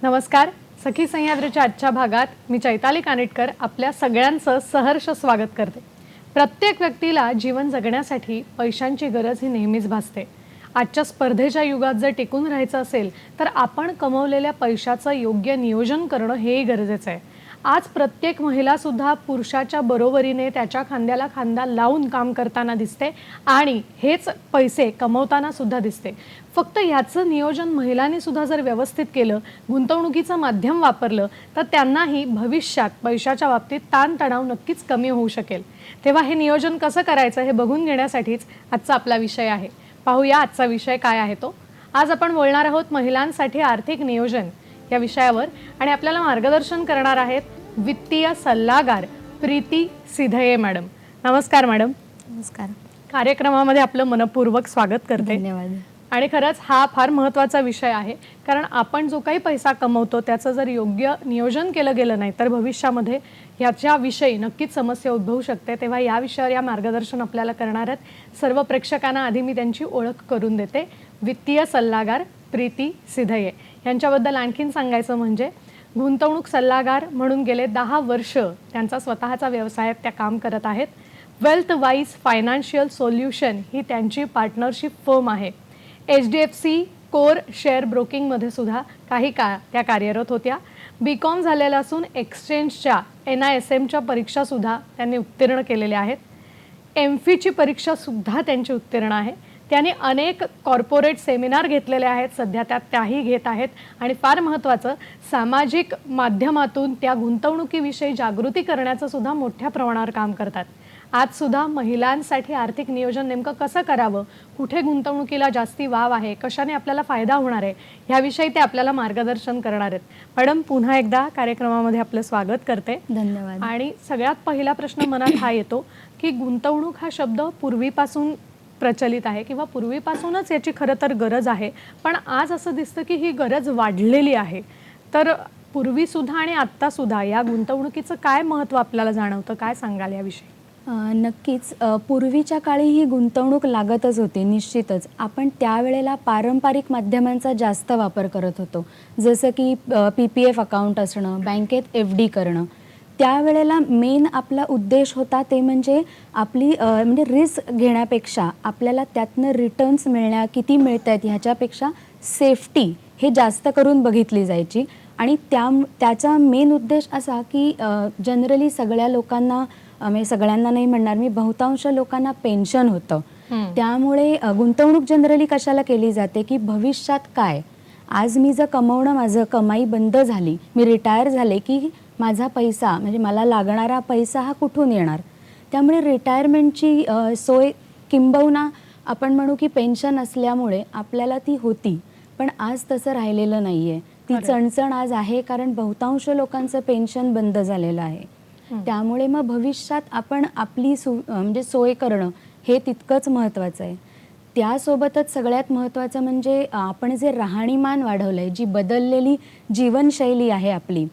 नमस्कार. सखी सह्याद्रीच्या आजच्या भागात मी चैताली कानिटकर आपल्या सगळ्यांचं सहर्ष स्वागत करते. प्रत्येक व्यक्तीला जीवन जगण्यासाठी पैशांची गरज ही नेहमीच भासते. आजच्या स्पर्धेच्या युगात जर टिकून राहायचं असेल तर आपण कमवलेल्या पैशाचं योग्य नियोजन करणं हेही गरजेचं आहे. आज प्रत्येक महिला सुद्धा पुरुषाच्या बरोबरीने त्याच्या खांद्याला खांदा लावून काम करताना दिसते आणि हेच पैसे कमवताना सुद्धा दिसते. फक्त याचं नियोजन महिलांनी सुद्धा जर व्यवस्थित केलं, गुंतवणुकीचं माध्यम वापरलं तर त्यांनाही भविष्यात पैशाच्या बाबतीत ताणतणाव नक्कीच कमी होऊ शकेल. तेव्हा हे नियोजन कसं करायचं हे बघून घेण्यासाठीच आजचा आपला विषय आहे. पाहूया आजचा विषय काय आहे तो. आज आपण बोलणार आहोत महिलांसाठी आर्थिक नियोजन या विषयावर आणि आपल्याला मार्गदर्शन करणार आहेत वित्तीय सल्लागार प्रीती सिधये मॅडम. नमस्कार मॅडम. नमस्कार. कार्यक्रमामध्ये आपलं मनपूर्वक स्वागत करते. धन्यवाद. आणि खरंच हा फार महत्त्वाचा विषय आहे, कारण आपण जो काही पैसा कमवतो त्याचं जर योग्य नियोजन केलं गेलं नाही तर भविष्यामध्ये याच्याविषयी नक्कीच समस्या उद्भवू शकते. तेव्हा या विषयावर या मार्गदर्शन आपल्याला करणार आहेत सर्व प्रेक्षकांना आधी मी त्यांची ओळख करून देते. वित्तीय सल्लागार प्रीती सिधये यांच्याबद्दल आणखीन सांगायचं म्हणजे गुंतवणूक सल्लागार म्हणून गेले 10 वर्ष त्यांचा स्वतःचा व्यवसायात त्या काम करत आहेत. वेल्थ वाईज फायनान्शियल सोल्युशन ही त्यांची पार्टनरशिप फर्म आहे. HDFC कोर शेअर ब्रोकिंगमध्ये सुद्धा काही काळ त्या कार्यरत होत्या. BCom झालेल्या असून एक्सचेंजच्या NISMच्या परीक्षासुद्धा त्यांनी उत्तीर्ण केलेल्या आहेत. MFIची परीक्षासुद्धा त्यांची उत्तीर्ण आहे. त्यांनी अनेक कॉर्पोरेट सेमिनार घेतलेले आहेत, सध्या त्याही घेत आहेत. आणि फार महत्त्वाचं, सामाजिक माध्यमातून त्या गुंतवणुकीविषयी जागृती करण्याचं सुद्धा मोठ्या प्रमाणावर काम करतात. आज सुद्धा महिलांसाठी आर्थिक नियोजन नेमकं कसं करावं, कुठे गुंतवणुकीला जास्ती वाव आहे, कशाने आपल्याला फायदा होणार आहे ह्याविषयी ते आपल्याला मार्गदर्शन करणार आहेत. मॅडम, पुन्हा एकदा कार्यक्रमामध्ये आपलं स्वागत करते. धन्यवाद. आणि सगळ्यात पहिला प्रश्न मनात हा येतो की गुंतवणूक हा शब्द पूर्वीपासून प्रचलित आहे किंवा पूर्वीपासूनच याची खरं तर गरज आहे, पण आज असं दिसतं की ही गरज वाढलेली आहे. तर पूर्वीसुद्धा आणि आत्तासुद्धा या गुंतवणुकीचं काय महत्त्व आपल्याला जाणवतं, काय सांगाल याविषयी? नक्कीच. पूर्वीच्या काळी ही गुंतवणूक लागतच होती निश्चितच. आपण त्यावेळेला पारंपरिक माध्यमांचा जास्त वापर करत होतो, जसं की PPF अकाउंट असणं, बँकेत FD करणं. त्यावेळेला मेन आपला उद्देश होता ते म्हणजे आपली म्हणजे रिस्क घेण्यापेक्षा आपल्याला त्यातनं रिटर्न्स किती मिळत आहेत ह्याच्यापेक्षा सेफ्टी हे जास्त करून बघितली जायची. आणि त्याचा मेन उद्देश असा की जनरली सगळ्या लोकांना, म्हणजे सगळ्यांना नाही म्हणणार मी, बहुतांश लोकांना पेन्शन होतं. त्यामुळे गुंतवणूक जनरली कशाला केली जाते की भविष्यात काय, आज मी जर माझं कमाई बंद झाली, मी रिटायर झाले की माझा पैसा म्हणजे मला लागणारा पैसा हा कुठून येणार. त्यामुळे रिटायरमेंटची सोय किंबहुना आपण म्हणू की पेन्शन असल्यामुळे आपल्याला ती होती, पण आज तसं राहिलेलं नाही आहे. ती चणचण आज आहे कारण बहुतांश लोकांचं पेन्शन बंद झालेलं आहे. त्यामुळे मग भविष्यात आपण आपली म्हणजे सोय करणं हे तितकंच महत्त्वाचं आहे. त्यासोबतच सगळ्यात महत्त्वाचं म्हणजे आपण जे राहणीमान वाढवलं आहे, जी बदललेली जीवनशैली आहे आपली,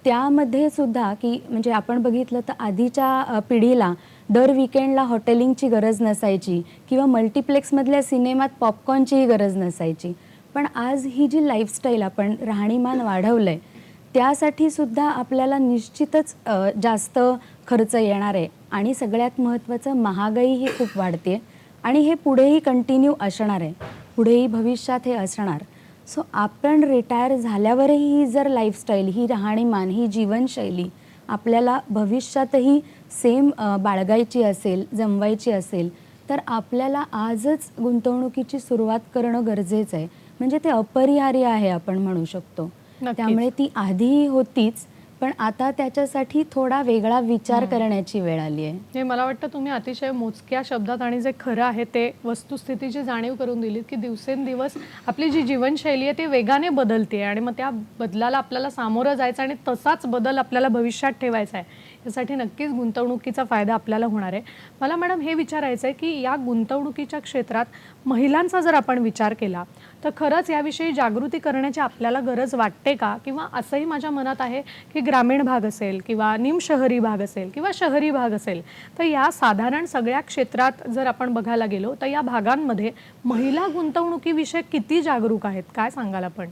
त्यामध्ये सुद्धा की म्हणजे आपण बघितलं तर आधीच्या पिढीला दर विकेंडला हॉटेलिंगची गरज नसायची किंवा मल्टिप्लेक्समधल्या सिनेमात पॉपकॉर्नचीही गरज नसायची. पण आज ही जी लाईफस्टाईल आपण राहणीमान वाढवलं आहे त्यासाठी सुद्धा आपल्याला निश्चितच जास्त खर्च येणार आहे. आणि सगळ्यात महत्त्वाचं, महागाई ही खूप वाढते आणि हे पुढेही कंटिन्यू असणार आहे, पुढेही भविष्यात हे असणार. सो आपण रिटायर झाल्यावरही ही जर लाईफस्टाईल, ही राहणीमान, ही जीवनशैली आपल्याला भविष्यातही सेम बाळगायची असेल, जमवायची असेल तर आपल्याला आजच गुंतवणुकीची सुरुवात करणं गरजेचं आहे. म्हणजे ते अपरिहार्य आहे आपण म्हणू शकतो. त्यामुळे ती आधी होतीच, पण आता त्याच्यासाठी थोडा वेगळा विचार करण्याची वेळ आली आहे. हे मला वाटतं तुम्ही अतिशय मोजक्या शब्दात आणि जे खरं आहे ते वस्तुस्थितीची जाणीव करून दिलीत की दिवसेंदिवस आपली जी जीवनशैली आहे ती वेगाने बदलते आणि मग त्या बदलाला आपल्याला सामोरं जायचं आणि तसाच बदल आपल्याला भविष्यात ठेवायचा आहे. यासाठी नक्कीच गुंतवणुकीचा फायदा आपल्याला होणार आहे. मला मॅडम हे विचारायचं आहे की या गुंतवणुकीच्या क्षेत्रात महिलांचा जर आपण विचार केला तर खरंच याविषयी जागृती करण्याची आपल्याला गरज वाटते का, किंवा असंही माझ्या मनात आहे की ग्रामीण भाग असेल किंवा निमशहरी भाग असेल किंवा शहरी भाग असेल तर या साधारण सगळ्या क्षेत्रात जर आपण बघायला गेलो तर या भागांमध्ये महिला गुंतवणुकीविषयी किती जागरूक आहेत, काय सांगाल आपण?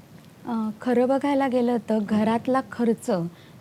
खरं बघायला गेलं तर घरातला खर्च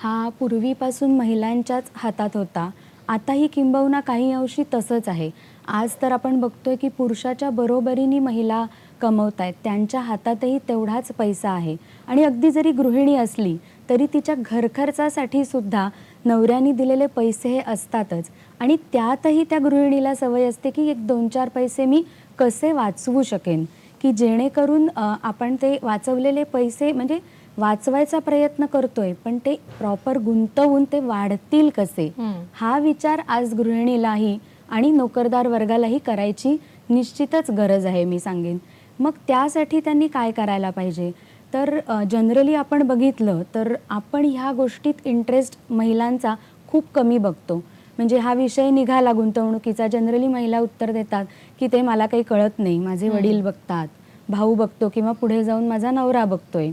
हा पूर्वीपासून महिलांच्याच हातात होता. आताही किंबहुना काही अंशी तसंच आहे. आज तर आपण बघतोय की पुरुषाच्या बरोबरीने महिला कमवत आहेत. त्यांच्या हातातही तेवढाच पैसा आहे आणि अगदी जरी गृहिणी असली तरी तिच्या घरखर्चासाठी सुद्धा नवऱ्याने दिलेले पैसे हे असतातच आणि त्यातही त्या गृहिणीला सवय असते की एक 2-4 पैसे मी कसे वाचवू शकेन, की जेणेकरून आपण ते वाचवलेले पैसे म्हणजे वाचवायचा प्रयत्न करतोय, पण ते प्रॉपर गुंतवून ते वाढतील कसे? हा विचार आज गृहिणीलाही आणि नोकरदार वर्गालाही करायची निश्चितच गरज आहे मी सांगेन. मग त्यासाठी त्यांनी काय करायला पाहिजे? तर जनरली आपण बघितलं तर आपण ह्या गोष्टीत इंटरेस्ट महिलांचा खूप कमी बघतो. म्हणजे हा विषय निघाला गुंतवणुकीचा, जनरली महिला उत्तर देतात की ते मला काही कळत नाही, माझे वडील बघतात, भाऊ बघतो किंवा पुढे जाऊन माझा नवरा बघतोय,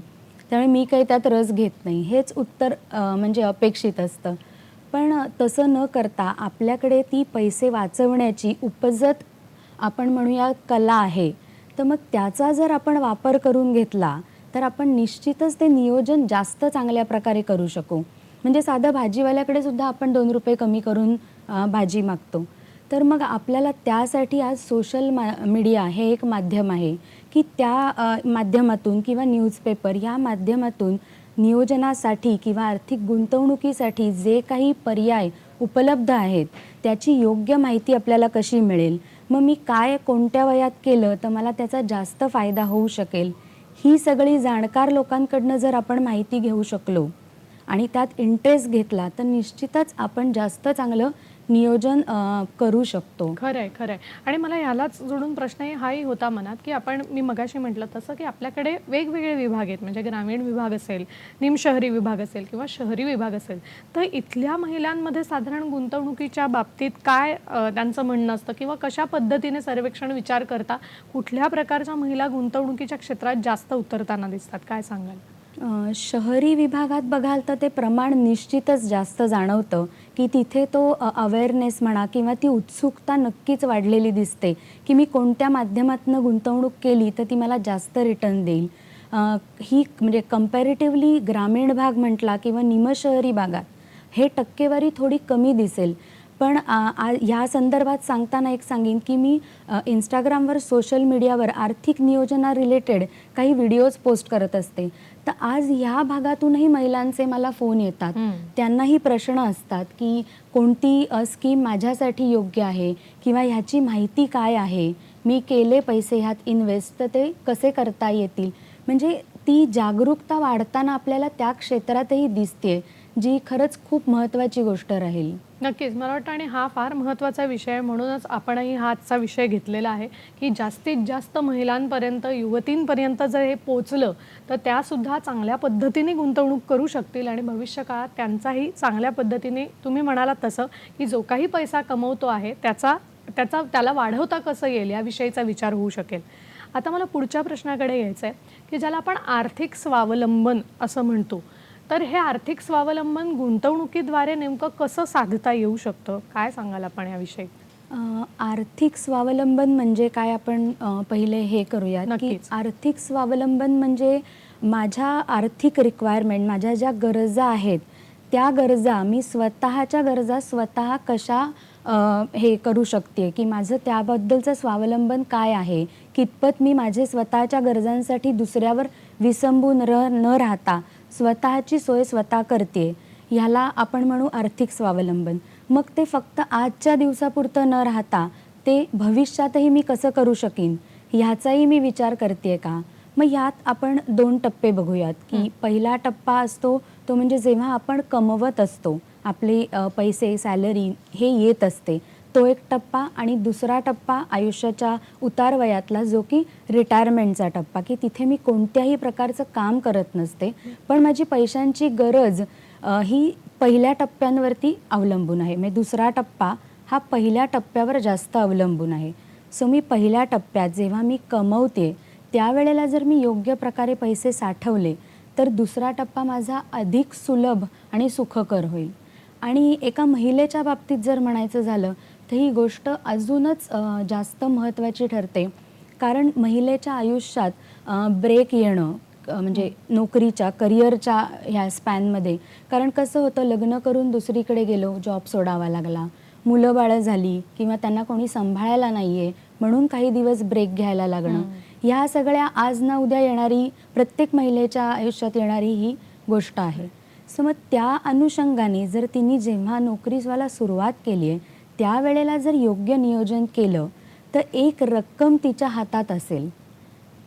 त्यामुळे मी काही त्यात रस घेत नाही, हेच उत्तर म्हणजे अपेक्षित असतं. पण तसं न करता आपल्याकडे ती पैसे वाचवण्याची उपजत आपण म्हणूया कला आहे. तर मग त्याचा जर आपण वापर करून घेतला तर आपण निश्चितच ते नियोजन जास्त चांगल्या प्रकारे करू शकू. म्हणजे साधं भाजीवाल्याकडे सुद्धा आपण 2 रुपये कमी करून भाजी मागतो. तर मग आपल्याला त्यासाठी आज सोशल मीडिया हे एक माध्यम आहे की त्या माध्यमातून किंवा न्यूजपेपर या माध्यमातून नियोजनासाठी किंवा आर्थिक गुंतवणुकीसाठी जे काही पर्याय उपलब्ध आहेत त्याची योग्य माहिती आपल्याला कशी मिळेल, मग मी काय कोणत्या वयात केलं तर मला त्याचा जास्त फायदा होऊ शकेल, ही सगळी जाणकार लोकांकडनं जर आपण माहिती घेऊ शकलो आणि त्यात इंटरेस्ट घेतला तर निश्चितच आपण जास्त चांगलं नियोजन करू शकतो. खरंय, खरंय. आणि मला ह्यालाच जोडून प्रश्न हाही होता मनात, की मी मगाशी म्हटलं तसं, की आपल्याकडे वेगवेगळे विभाग आहेत. म्हणजे ग्रामीण विभाग असेल, निमशहरी विभाग असेल किंवा शहरी विभाग असेल. तर इथल्या महिलांमध्ये साधारण गुंतवणुकीच्या बाबतीत काय त्यांचं म्हणणं असतं किंवा कशा पद्धतीने सर्वेक्षण विचार करता कुठल्या प्रकारच्या महिला गुंतवणुकीच्या क्षेत्रात जास्त उतरताना दिसतात? काय सांगाल? शहरी विभागात बघाल तर ते प्रमाण निश्चितच जास्त जाणवतं, की तिथे तो अवेअरनेस म्हणा किंवा ती उत्सुकता नक्कीच वाढलेली दिसते, की मी कोणत्या माध्यमातून गुंतवणूक केली तर ती मला जास्त रिटर्न देईल. ही म्हणजे कंपॅरेटिव्हली ग्रामीण भाग म्हटला किंवा निमशहरी भागात हे टक्केवारी थोडी कमी दिसेल. पण ह्या संदर्भात सांगताना एक सांगेन की मी इंस्टाग्रामवर सोशल मीडियावर आर्थिक नियोजना रिलेटेड काही व्हिडिओज पोस्ट करत असते. तर आज ह्या भागातूनही महिलांचे मला फोन येतात. त्यांनाही प्रश्न असतात की कोणती स्कीम माझ्यासाठी योग्य आहे किंवा ह्याची माहिती काय आहे, मी केले पैसे ह्यात इन्व्हेस्ट तर ते कसे करता येतील. म्हणजे ती जागरूकता वाढताना आपल्याला त्या क्षेत्रातही दिसते, जी खरंच खूप महत्त्वाची गोष्ट राहील. नक्कीच. मला वाटतं आणि हा फार महत्त्वाचा विषय आहे, म्हणूनच आपणही हा आजचा विषय घेतलेला आहे, की जास्तीत जास्त महिलांपर्यंत, युवतींपर्यंत जर हे पोचलं तर त्यासुद्धा चांगल्या पद्धतीने गुंतवणूक करू शकतील आणि भविष्यकाळात त्यांचाही चांगल्या पद्धतीने तुम्ही म्हणालात तसं, की जो काही पैसा कमवतो आहे त्याला वाढवता कसं येईल याविषयीचा विचार होऊ शकेल. आता मला पुढच्या प्रश्नाकडे यायचं आहे, की ज्याला आपण आर्थिक स्वावलंबन असं म्हणतो. तर हे आर्थिक स्वावलंबन गुंतवणुकीद्वारे नेमकं कसं साधता येऊ शकतं? काय सांगाल आपण याविषयी? आर्थिक स्वावलंबन म्हणजे काय आपण पहिले हे करूया की नक्कीच. आर्थिक स्वावलंबन म्हणजे माझ्या आर्थिक रिक्वायरमेंट, माझ्या ज्या गरजा आहेत त्या गरजा मी स्वतःच्या गरजा स्वतः कशा हे करू शकते, की माझं त्याबद्दलचं स्वावलंबन काय आहे, कितपत मी माझे स्वतःच्या गरजांसाठी दुसऱ्यावर विसंबून न राहता स्वतःची सोय स्वतः करते, ह्याला आपण म्हणू आर्थिक स्वावलंबन. मग ते फक्त आजच्या दिवसापुरतं न राहता ते भविष्यातही मी कसं करू शकीन ह्याचाही मी विचार करते का. मग ह्यात आपण 2 टप्पे बघूयात, की पहिला टप्पा असतो तो म्हणजे जेव्हा आपण कमवत असतो, आपले पैसे सॅलरी हे येत असते, तो एक टप्पा. आणि दुसरा टप्पा आयुष्याच्या उतारवयातला जो की रिटायरमेंटचा टप्पा, की तिथे मी कोणत्याही प्रकारचं काम करत नसते, पण माझी पैशांची गरज ही पहिल्या टप्प्यांवरती अवलंबून आहे. म्हणजे दुसरा टप्पा हा पहिल्या टप्प्यावर जास्त अवलंबून आहे. सो मी पहिल्या टप्प्यात जेव्हा मी कमवते त्यावेळेला जर मी योग्य प्रकारे पैसे साठवले तर दुसरा टप्पा माझा अधिक सुलभ आणि सुखकर होईल. आणि एका महिलेच्या बाबतीत जर म्हणायचं झालं तर ही गोष्ट अजूनच जास्त महत्त्वाची ठरते, कारण महिलेच्या आयुष्यात ब्रेक येणं म्हणजे नोकरीच्या करिअरच्या ह्या स्पॅनमध्ये. कारण कसं होतं, लग्न करून दुसरीकडे गेलो, जॉब सोडावा लागला, मुलं बाळं झाली किंवा त्यांना कोणी सांभाळायला नाही आहे म्हणून काही दिवस ब्रेक घ्यायला लागणं, ह्या सगळ्या आज ना उद्या येणारी, प्रत्येक महिलेच्या आयुष्यात येणारी ही गोष्ट आहे. सो मग त्या अनुषंगाने जर तिने जेव्हा नोकरीला सुरुवात केली आहे त्यावेळेला जर योग्य नियोजन केलं तर एक रक्कम तिच्या हातात असेल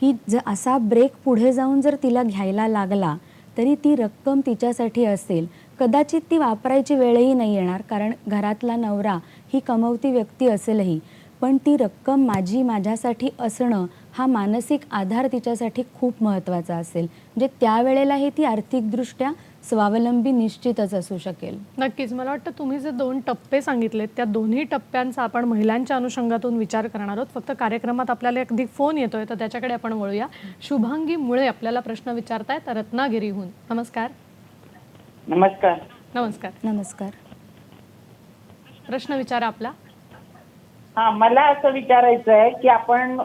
की जर असा ब्रेक पुढे जाऊन जर तिला घ्यायला लागला तरी ती रक्कम तिच्यासाठी असेल. कदाचित ती वापरायची वेळही नाही येणार कारण घरातला नवरा ही कमवती व्यक्ती असेलही, पण ती रक्कम माझ्यासाठी असणं हा मानसिक आधार तिच्यासाठी खूप महत्त्वाचा असेल. म्हणजे त्यावेळेलाही ती आर्थिकदृष्ट्या स्वावलंबी निश्चितच असू शकेल. नक्कीच. मला वाटतं तुम्ही जे 2 टप्पे सांगितलेत त्या दोन्ही टप्प्यांचा आपण महिलांच्या अनुषंगातून विचार करणार आहोत. फक्त कार्यक्रमात आपल्याला एक फोन येतोय तर त्याच्याकडे आपण वळूया. शुभांगी मुळे आपल्याला प्रश्न विचारतायत रत्नागिरीहून. नमस्कार. नमस्कार. नमस्कार. नमस्कार. प्रश्न विचारा आपला. हा, मला असं विचारायचं आहे की आपण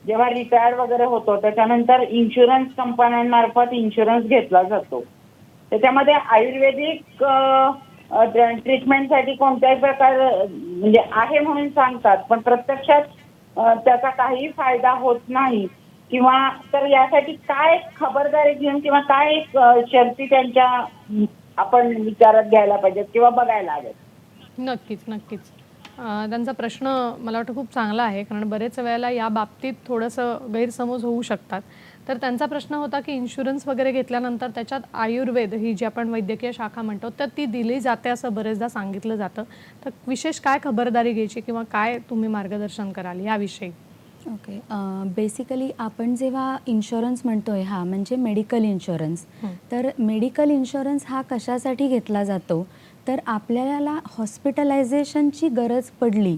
जेव्हा रिटायर वगैरे होतो त्याच्यानंतर इन्शुरन्स कंपन्यांमार्फत इन्शुरन्स घेतला जातो. त्याच्यामध्ये आयुर्वेदिक ट्रीटमेंटसाठी कोणत्याही प्रकार म्हणजे आहे म्हणून सांगतात, पण प्रत्यक्षात त्याचा काही फायदा होत नाही किंवा तर यासाठी काय खबरदारी घेऊन किंवा काय शर्ती त्यांच्या आपण विचारात घ्यायला पाहिजेत किंवा बघायला हवेत? नक्कीच, नक्कीच. त्यांचा प्रश्न मला वाटतं खूप चांगला आहे कारण बरेच वेळेला या बाबतीत थोडंसं गैरसमज होऊ शकतात. तर त्यांचा प्रश्न होता की इन्शुरन्स वगैरे घेतल्यानंतर त्याच्यात आयुर्वेद ही जी आपण वैद्यकीय शाखा म्हणतो तर ती दिली जाते असं बरेचदा सांगितलं जातं. तर विशेष काय खबरदारी घ्यायची किंवा काय तुम्ही मार्गदर्शन कराल याविषयी? ओके. बेसिकली आपण जेव्हा इन्शुरन्स म्हणतोय हा म्हणजे मेडिकल इन्शुरन्स. तर मेडिकल इन्शुरन्स हा कशासाठी घेतला जातो तर आपल्याला हॉस्पिटलायझेशनची गरज पडली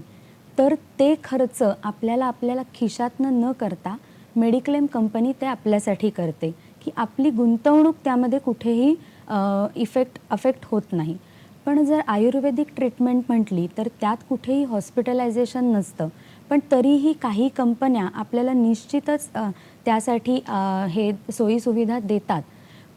तर ते खर्च आपल्याला खिशातनं न करता मेडिक्लेम कंपनी ते आपल्यासाठी करते की आपली गुंतवणूक त्यामध्ये कुठेही अफेक्ट होत नाही. पण जर आयुर्वेदिक ट्रीटमेंट म्हटली तर त्यात कुठेही हॉस्पिटलायझेशन नसतं, पण तरीही काही कंपन्या आपल्याला निश्चितच त्यासाठी हे सोयीसुविधा देतात.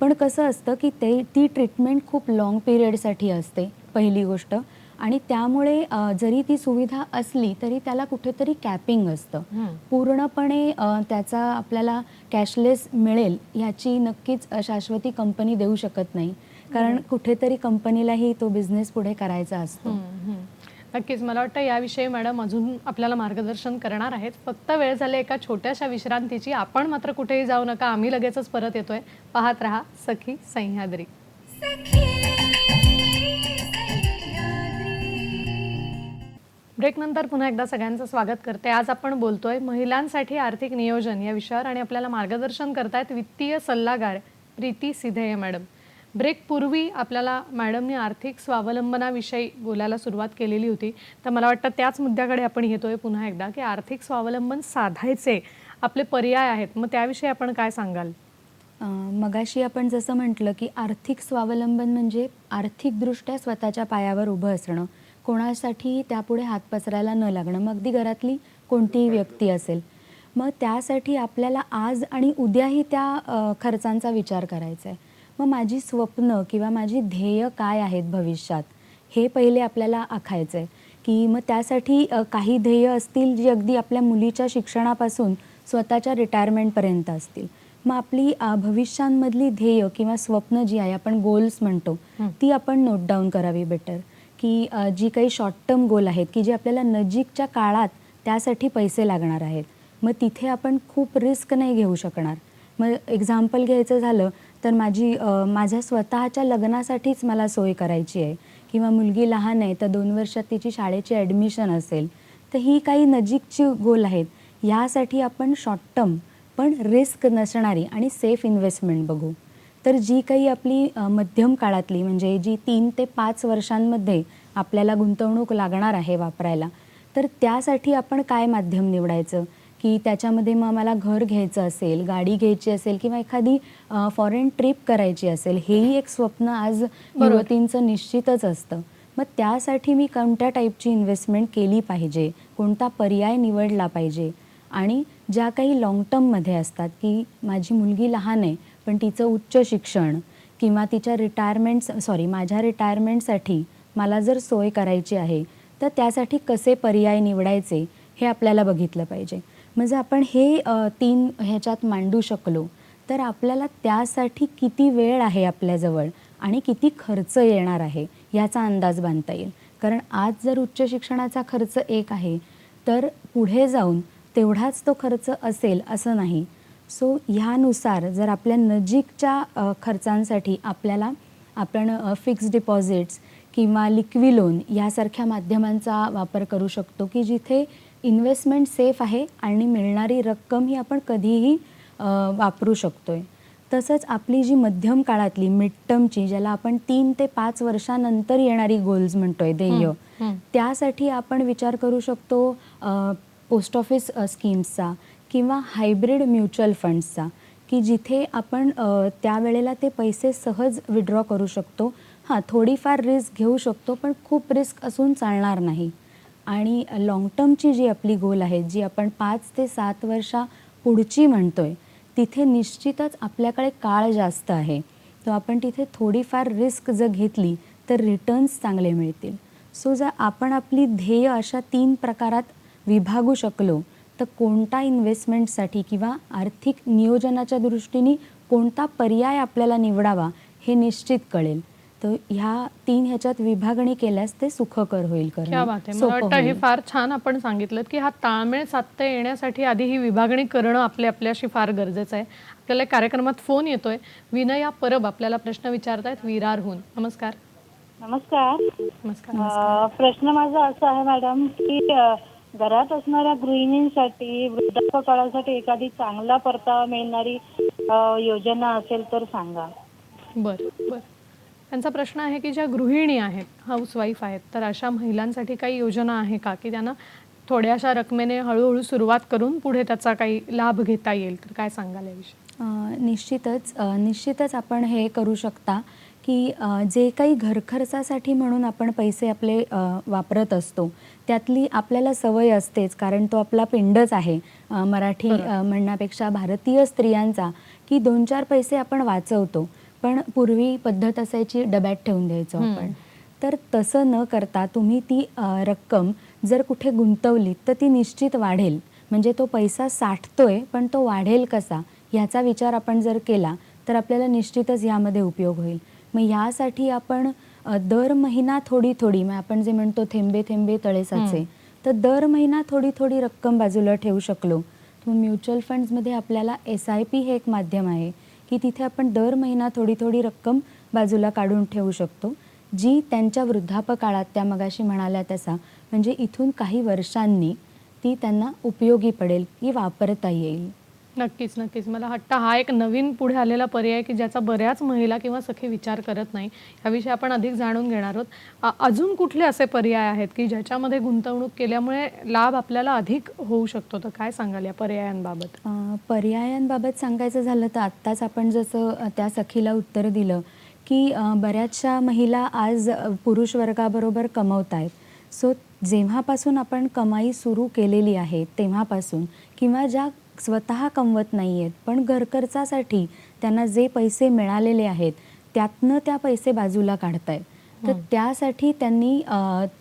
पण कसं असतं की ती ट्रीटमेंट खूप लाँग पिरियडसाठी असते पहिली गोष्ट, आणि त्यामुळे जरी ती सुविधा असली तरी त्याला कुठेतरी कॅपिंग असतं. पूर्णपणे त्याचा आपल्याला कॅशलेस मिळेल ह्याची नक्कीच शाश्वती कंपनी देऊ शकत नाही कारण कुठेतरी कंपनीलाही तो बिझनेस पुढे करायचा असतो. नक्कीच. मला वाटतं याविषयी मॅडम अजून आपल्याला मार्गदर्शन करणार आहेत. फक्त वेळ झाली एका छोट्याशा विश्रांतीची. आपण मात्र कुठेही जाऊ नका, आम्ही लगेचच परत येतोय. पाहत रहा सखी सह्याद्री. ब्रेकनंतर पुन्हा एकदा सगळ्यांचं स्वागत करते. आज आपण बोलतोय महिलांसाठी आर्थिक नियोजन या विषयावर आणि आपल्याला मार्गदर्शन करतायत वित्तीय सल्लागार प्रीती सिधे मॅडम. ब्रेक पूर्वी आपल्याला मॅडमने आर्थिक स्वावलंबनाविषयी बोलायला सुरुवात केलेली होती. तर मला वाटतं त्याच मुद्द्याकडे आपण येतोय पुन्हा एकदा की आर्थिक स्वावलंबन साधायचे आपले पर्याय आहेत. मग त्याविषयी आपण काय सांगाल? मगाशी आपण जसं म्हटलं की आर्थिक स्वावलंबन म्हणजे आर्थिकदृष्ट्या स्वतःच्या पायावर उभं असणं, कोणासाठी त्यापुढे हात पसरायला न लागणं, मग अगदी घरातली कोणतीही व्यक्ती असेल. मग त्यासाठी आपल्याला आज आणि उद्याही त्या खर्चांचा विचार करायचा आहे. मग माझी स्वप्न किंवा माझी ध्येय काय आहेत भविष्यात हे पहिले आपल्याला आखायचं आहे की मग त्यासाठी काही ध्येय असतील जी अगदी आपल्या मुलीच्या शिक्षणापासून स्वतःच्या रिटायरमेंटपर्यंत असतील. मग आपली भविष्यांमधली ध्येय किंवा स्वप्न जी आहे आपण गोल्स म्हणतो ती आपण नोट डाऊन करावी बेटर. की जी काही शॉर्ट टर्म गोल आहेत की जे आपल्याला नजीकच्या काळात त्यासाठी पैसे लागणार आहेत, मग तिथे आपण खूप रिस्क नाही घेऊ शकणार. मग एक्झाम्पल घ्यायचं झालं तर माझ्या स्वतःच्या लग्नासाठीच मला सोय करायची आहे किंवा मुलगी लहान आहे तर 2 वर्षात तिची शाळेची ॲडमिशन असेल, तर ही काही नजीकची गोल आहेत. यासाठी आपण शॉर्ट टर्म पण रिस्क नसणारी आणि सेफ इन्व्हेस्टमेंट बघू. तर जी काही आपली मध्यम काळातली म्हणजे जी 3 ते 5 वर्षांमध्ये आपल्याला गुंतवणूक लागणार आहे वापरायला, तर त्यासाठी आपण काय माध्यम निवडायचं की त्याच्यामध्ये मग मला घर घ्यायचं असेल, गाडी घ्यायची असेल किंवा एखादी फॉरेन ट्रिप करायची असेल, हेही एक स्वप्न आज युवतींचं निश्चितच असतं. मग त्यासाठी मी कोणत्या टाईपची इन्व्हेस्टमेंट केली पाहिजे, कोणता पर्याय निवडला पाहिजे आणि ज्या काही लाँग टर्ममध्ये असतात, की माझी मुलगी लहान आहे पण तिचं उच्च शिक्षण किंवा तिच्या माझ्या रिटायरमेंटसाठी मला जर सोय करायची आहे तर त्यासाठी कसे पर्याय निवडायचे हे आपल्याला बघितलं पाहिजे. म्हणजे आपण हे 3 ह्याच्यात मांडू शकलो तर आपल्याला त्यासाठी किती वेळ आहे आपल्याजवळ आणि किती खर्च येणार आहे याचा अंदाज बांधता येईल. कारण आज जर उच्च शिक्षणाचा खर्च 1 आहे तर पुढे जाऊन तेवढाच तो खर्च असेल असं नाही. सो ह्यानुसार जर आपल्या नजीकच्या खर्चांसाठी आपण फिक्स्ड डिपॉझिट्स किंवा लिक्वी लोन यासारख्या माध्यमांचा वापर करू शकतो, की जिथे इन्व्हेस्टमेंट सेफ आहे आणि मिळणारी रक्कम ही आपण कधीही वापरू शकतोय. तसंच आपली जी मध्यम काळातली मिड टर्मची, ज्याला आपण 3 ते 5 वर्षानंतर येणारी गोल्स म्हणतोय, ध्येय, त्यासाठी आपण विचार करू शकतो पोस्ट ऑफिस स्कीम्सचा किंवा हायब्रिड म्युच्युअल फंड्सचा, की जिथे आपण त्यावेळेला ते पैसे सहज विड्रॉ करू शकतो. हां, थोडीफार रिस्क घेऊ शकतो पण खूप रिस्क असून चालणार नाही. आणि लाँग टर्मची जी आपली गोल आहे, जी आपण 5 ते 7 वर्षा पुढची म्हणतोय, तिथे निश्चितच आपल्याकडे काळ जास्त आहे. तर आपण तिथे थोडीफार रिस्क जर घेतली तर रिटर्न्स चांगले मिळतील. सो जर आपण आपली ध्येय अशा 3 प्रकारात विभागू शकलो तर कोणता इन्व्हेस्टमेंटसाठी किंवा आर्थिक नियोजनाच्या दृष्टीने कोणता पर्याय आपल्याला निवडावा हे निश्चित कळेल. तर ह्या 3 ह्याच्यात विभागणी केल्यास ते सुखकर होईल. क्या बात आहे. मला वाटतं हे फार छान आपण सांगितलं की हा ताळमेळ साधता येण्यासाठी आधी ही विभागणी करणं आपल्याशी फार गरजेचं आहे. आपल्याला कार्यक्रमात फोन येतोय. विनया परब आपल्याला प्रश्न विचारतायत विरारहून. नमस्कार. नमस्कार. नमस्कार. प्रश्न माझा असा आहे मॅडम की घरात असणाऱ्या गृहिणींसाठी वृद्धापकाळासाठी एखादी चांगला परतावा मिळणारी योजना असेल तर सांगा. बरं. त्यांचा प्रश्न आहे की ज्या गृहिणी आहेत, हाऊसवाईफ आहेत, तर अशा महिलांसाठी काही योजना आहे का की त्यांना थोड्याशा रकमेने हळूहळू सुरुवात करून पुढे त्याचा काही लाभ घेता येईल, तर काय सांगाल याविषयी? निश्चितच आपण हे करू शकता की जे काही घरखर्चासाठी म्हणून आपण पैसे आपले वापरत असतो त्यातली आपल्याला सवय असतेच, कारण तो आपला पिंडच आहे मराठी म्हणण्यापेक्षा भारतीय स्त्रियांचा, की 2-4 पैसे आपण वाचवतो. पण पूर्वी पद्धत असायची डब्यात ठेवून द्यायचो आपण. तर तसं न करता तुम्ही ती रक्कम जर कुठे गुंतवली तर ती निश्चित वाढेल. म्हणजे तो पैसा साठतोय पण तो वाढेल कसा ह्याचा विचार आपण जर केला तर आपल्याला निश्चितच यामध्ये उपयोग होईल. मग यासाठी आपण दर महिना थोडी मग आपण जे म्हणतो थेंबे थेंबे तळे साचे, तर दर महिना थोडी रक्कम बाजूला ठेवू शकलो. तर म्युच्युअल फंड्समध्ये आपल्याला SIP हे एक माध्यम आहे की तिथे आपण दर महिना थोडी रक्कम बाजूला काढून ठेवू शकतो, जी त्यांच्या वृद्धापकाळात त्या मगाशी म्हणाल्या तसा म्हणजे इथून काही वर्षांनी ती त्यांना उपयोगी पडेल की वापरता येईल. नक्कीच. मला वाटतं हा एक नवीन पुढे आलेला पर्याय की ज्याचा बऱ्याच महिला किंवा सखी विचार करत नाही. याविषयी आपण अधिक जाणून घेणार आहोत. अजून कुठले असे पर्याय आहेत की ज्याच्यामध्ये गुंतवणूक केल्यामुळे लाभ आपल्याला अधिक होऊ शकतो, तर काय सांगाल या पर्यायांबाबत? पर्यायांबाबत सांगायचं झालं तर आत्ताच आपण जसं त्या सखीला उत्तर दिलं की बऱ्याचशा महिला आज पुरुष वर्गाबरोबर कमवत आहेत. सो जेव्हापासून आपण कमाई सुरू केलेली आहे तेव्हापासून, किंवा ज्या स्वतः कमवत नाही आहेत पण घरखर्चासाठी त्यांना जे पैसे मिळालेले आहेत त्यातनं त्या पैसे बाजूला काढतायत, तर त्यासाठी त्यांनी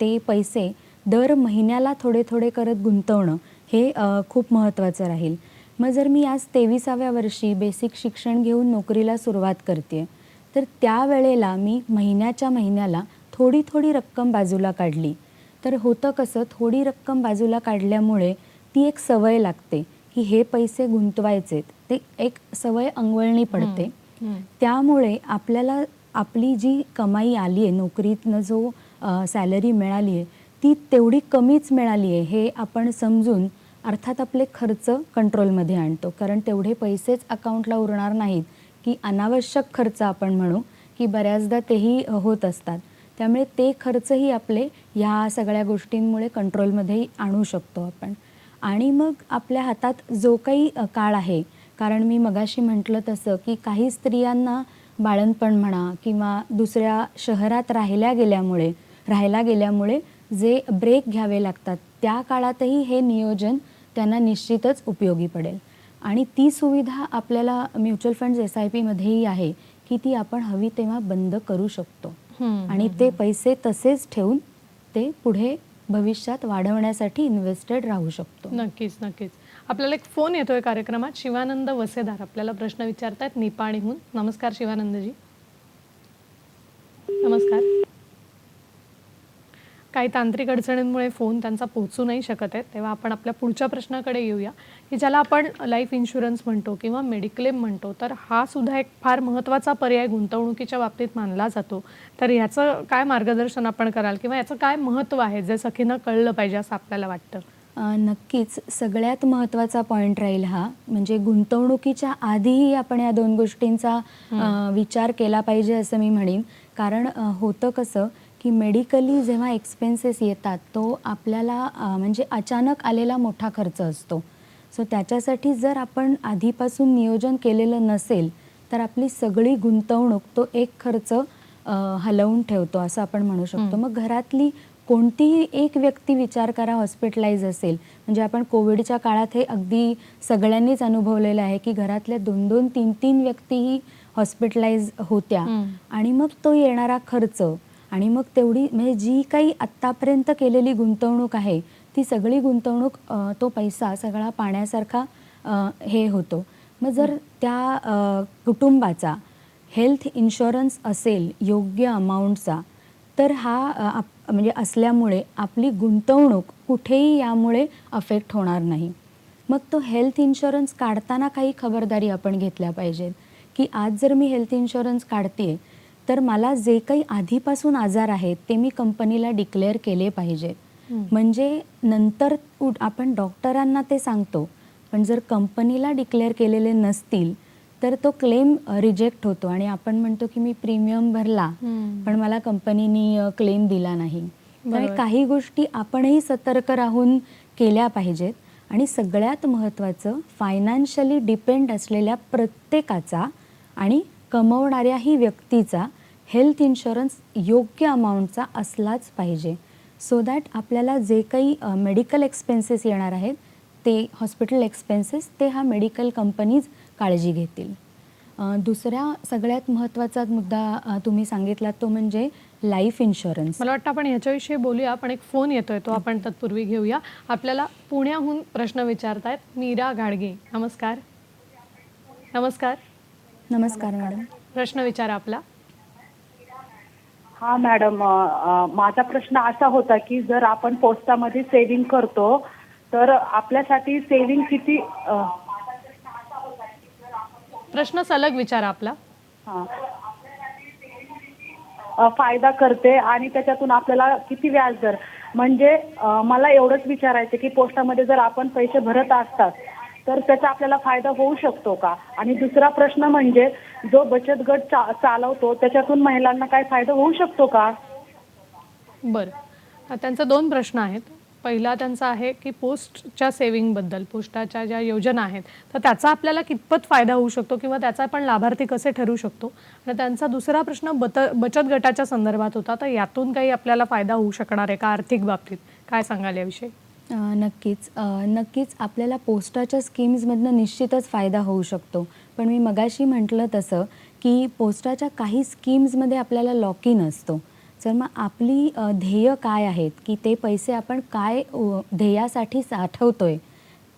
ते पैसे दर महिन्याला थोडे करत गुंतवणं हे खूप महत्त्वाचं राहील. मग जर मी आज 23व्या वर्षी बेसिक शिक्षण घेऊन नोकरीला सुरुवात करते तर त्यावेळेला मी महिन्याला थोडी रक्कम बाजूला काढली तर होतं कसं, थोडी रक्कम बाजूला काढल्यामुळे ती एक सवय लागते की हे पैसे गुंतवायचेत, ते एक सवय अंगवळणी पडते. त्यामुळे आपल्याला आपली जी कमाई आली आहे, नोकरीतनं जो सॅलरी मिळाली आहे ती तेवढी कमीच मिळाली आहे हे आपण समजून अर्थात आपले खर्च कंट्रोलमध्ये आणतो. कारण तेवढे पैसेच अकाउंटला उरणार नाहीत की अनावश्यक खर्च आपण म्हणू की बऱ्याचदा तेही होत असतात. त्यामुळे ते खर्चही आपले ह्या सगळ्या गोष्टींमुळे कंट्रोलमध्ये आणू शकतो आपण. आणि मग आपल्या हातात जो काही काळ आहे, कारण मी मगाशी म्हटलं तसं की काही स्त्रियांना बाळंतपण म्हणा किंवा दुसऱ्या शहरात राहायला गेल्यामुळे जे ब्रेक घ्यावे लागतात त्या काळातही हे नियोजन त्यांना निश्चितच उपयोगी पडेल. आणि ती सुविधा आपल्याला म्युच्युअल फंड्स SIP मध्येही आहे की ती आपण हवी तेव्हा बंद करू शकतो आणि ते पैसे तसेच ठेवून ते पुढे भविष्यात वाढवण्यासाठी इन्व्हेस्टेड राहू शकतो. नक्कीच नक्कीच. आपल्याला एक फोन येतोय कार्यक्रमात. शिवानंद वसेदार आपल्याला प्रश्न विचारतायत निपाणीहून. नमस्कार शिवानंदजी. नमस्कार. काही तांत्रिक अडचणींमुळे फोन त्यांचा पोहोचू नाही शकत आहे, तेव्हा आपण आपल्या पुढच्या प्रश्नाकडे येऊया की ज्याला आपण लाईफ इन्शुरन्स म्हणतो किंवा मेडिक्लेम म्हणतो. तर हा सुद्धा एक फार महत्त्वाचा पर्याय गुंतवणुकीच्या बाबतीत मानला जातो. तर याचं काय मार्गदर्शन आपण कराल किंवा याचं काय महत्त्व आहे जे सखीनं कळलं पाहिजे असं आपल्याला वाटतं? नक्कीच सगळ्यात महत्त्वाचा पॉईंट राहील हा, म्हणजे गुंतवणुकीच्या आधीही आपण या दोन गोष्टींचा विचार केला पाहिजे असं मी म्हणेन. कारण होतं कसं की मेडिकली जेव्हा एक्सपेन्सेस येतात तो आपल्याला म्हणजे अचानक आलेला मोठा खर्च असतो. सो त्याच्यासाठी जर आपण आधीपासून नियोजन केलेलं नसेल तर आपली सगळी गुंतवणूक तो एक खर्च हलवून ठेवतो असं आपण म्हणू शकतो. मग घरातली कोणतीही एक व्यक्ती विचार करा हॉस्पिटलाइज असेल, म्हणजे आपण कोविडच्या काळात हे अगदी सगळ्यांनीच अनुभवलेलं आहे की घरातल्या 2-2, 3-3 व्यक्तीही हॉस्पिटलाइज होत्या आणि मग तो येणारा खर्च आणि मग तेवढी म्हणजे जी काही आत्तापर्यंत केलेली गुंतवणूक आहे ती सगळी गुंतवणूक तो पैसा सगळा पाण्यासारखा हे होतो. मग जर त्या कुटुंबाचा हेल्थ इन्शुरन्स असेल योग्य अमाऊंटचा तर हा म्हणजे असल्यामुळे आपली गुंतवणूक कुठेही यामुळे अफेक्ट होणार नाही. मग तो हेल्थ इन्शुरन्स काढताना काही खबरदारी आपण घेतल्या पाहिजेत की आज जर मी हेल्थ इन्शुरन्स काढते तर मला जे काही आधीपासून आजार आहेत ते मी कंपनीला डिक्लेअर केले पाहिजे. म्हणजे नंतर आपण डॉक्टरांना ते सांगतो पण जर कंपनीला डिक्लेअर केलेले नसतील तर तो क्लेम रिजेक्ट होतो आणि आपण म्हणतो की मी प्रीमियम भरला पण मला कंपनीनी क्लेम दिला नाही. त्यामुळे काही गोष्टी आपणही सतर्क राहून केल्या पाहिजेत. आणि सगळ्यात महत्त्वाचं फायनान्शियली डिपेंड असलेल्या प्रत्येकाचा आणि कमवणाऱ्याही व्यक्तीचा हेल्थ इन्शुरन्स योग्य अमाऊंटचा असलाच पाहिजे. सो दॅट आपल्याला जे काही मेडिकल एक्सपेन्सेस येणार आहेत ते हॉस्पिटल एक्सपेन्सेस ते हा मेडिकल कंपनीज काळजी घेतील. दुसऱ्या सगळ्यात महत्त्वाचा मुद्दा तुम्ही सांगितला तो म्हणजे लाईफ इन्शुरन्स. मला वाटतं आपण ह्याच्याविषयी बोलूया, पण एक फोन येतोय तो आपण तत्पूर्वी घेऊया. आपल्याला पुण्याहून प्रश्न विचारतायत मीरा गाडगे. नमस्कार. नमस्कार. नमस्कार मॅडम. प्रश्न विचारा आपला. हा मॅडम, माझा प्रश्न असा होता की जर आपण पोस्टामध्ये सेव्हिंग करतो तर आपल्यासाठी सेव्हिंग किती प्रश्न सलग विचारा आपला. फायदा करते आणि त्याच्यातून आपल्याला किती व्याजदर, म्हणजे मला एवढंच विचारायचं की पोस्टामध्ये जर आपण पैसे भरत असतात तर त्याचा आपल्याला फायदा होऊ शकतो का? आणि दुसरा प्रश्न म्हणजे जो बचत गट चालवतो त्याच्यातून महिलांना काय फायदा होऊ शकतो का? बरं, त्यांचे 2 प्रश्न आहेत. पहिला त्यांचा आहे की पोस्टच्या सेव्हिंगबद्दल, पोस्टाच्या ज्या योजना आहेत तर त्याचा आपल्याला कितपत फायदा होऊ शकतो किंवा त्याचा आपण लाभार्थी कसे ठरू शकतो. आणि त्यांचा दुसरा प्रश्न बचत गटाच्या संदर्भात होता. तर यातून काही आपल्याला फायदा होऊ शकणार आहे का आर्थिक बाबतीत? काय सांगाल याविषयी? नक्कीच आपल्याला पोस्टाच्या स्कीम्समधनं निश्चितच फायदा होऊ शकतो. पण मी मगाशी म्हटलं तसं की पोस्टाच्या काही स्कीम्समध्ये आपल्याला लॉक इन असतो. जर मग आपली ध्येय काय आहेत की ते पैसे आपण काय ध्येयासाठी साठवतोय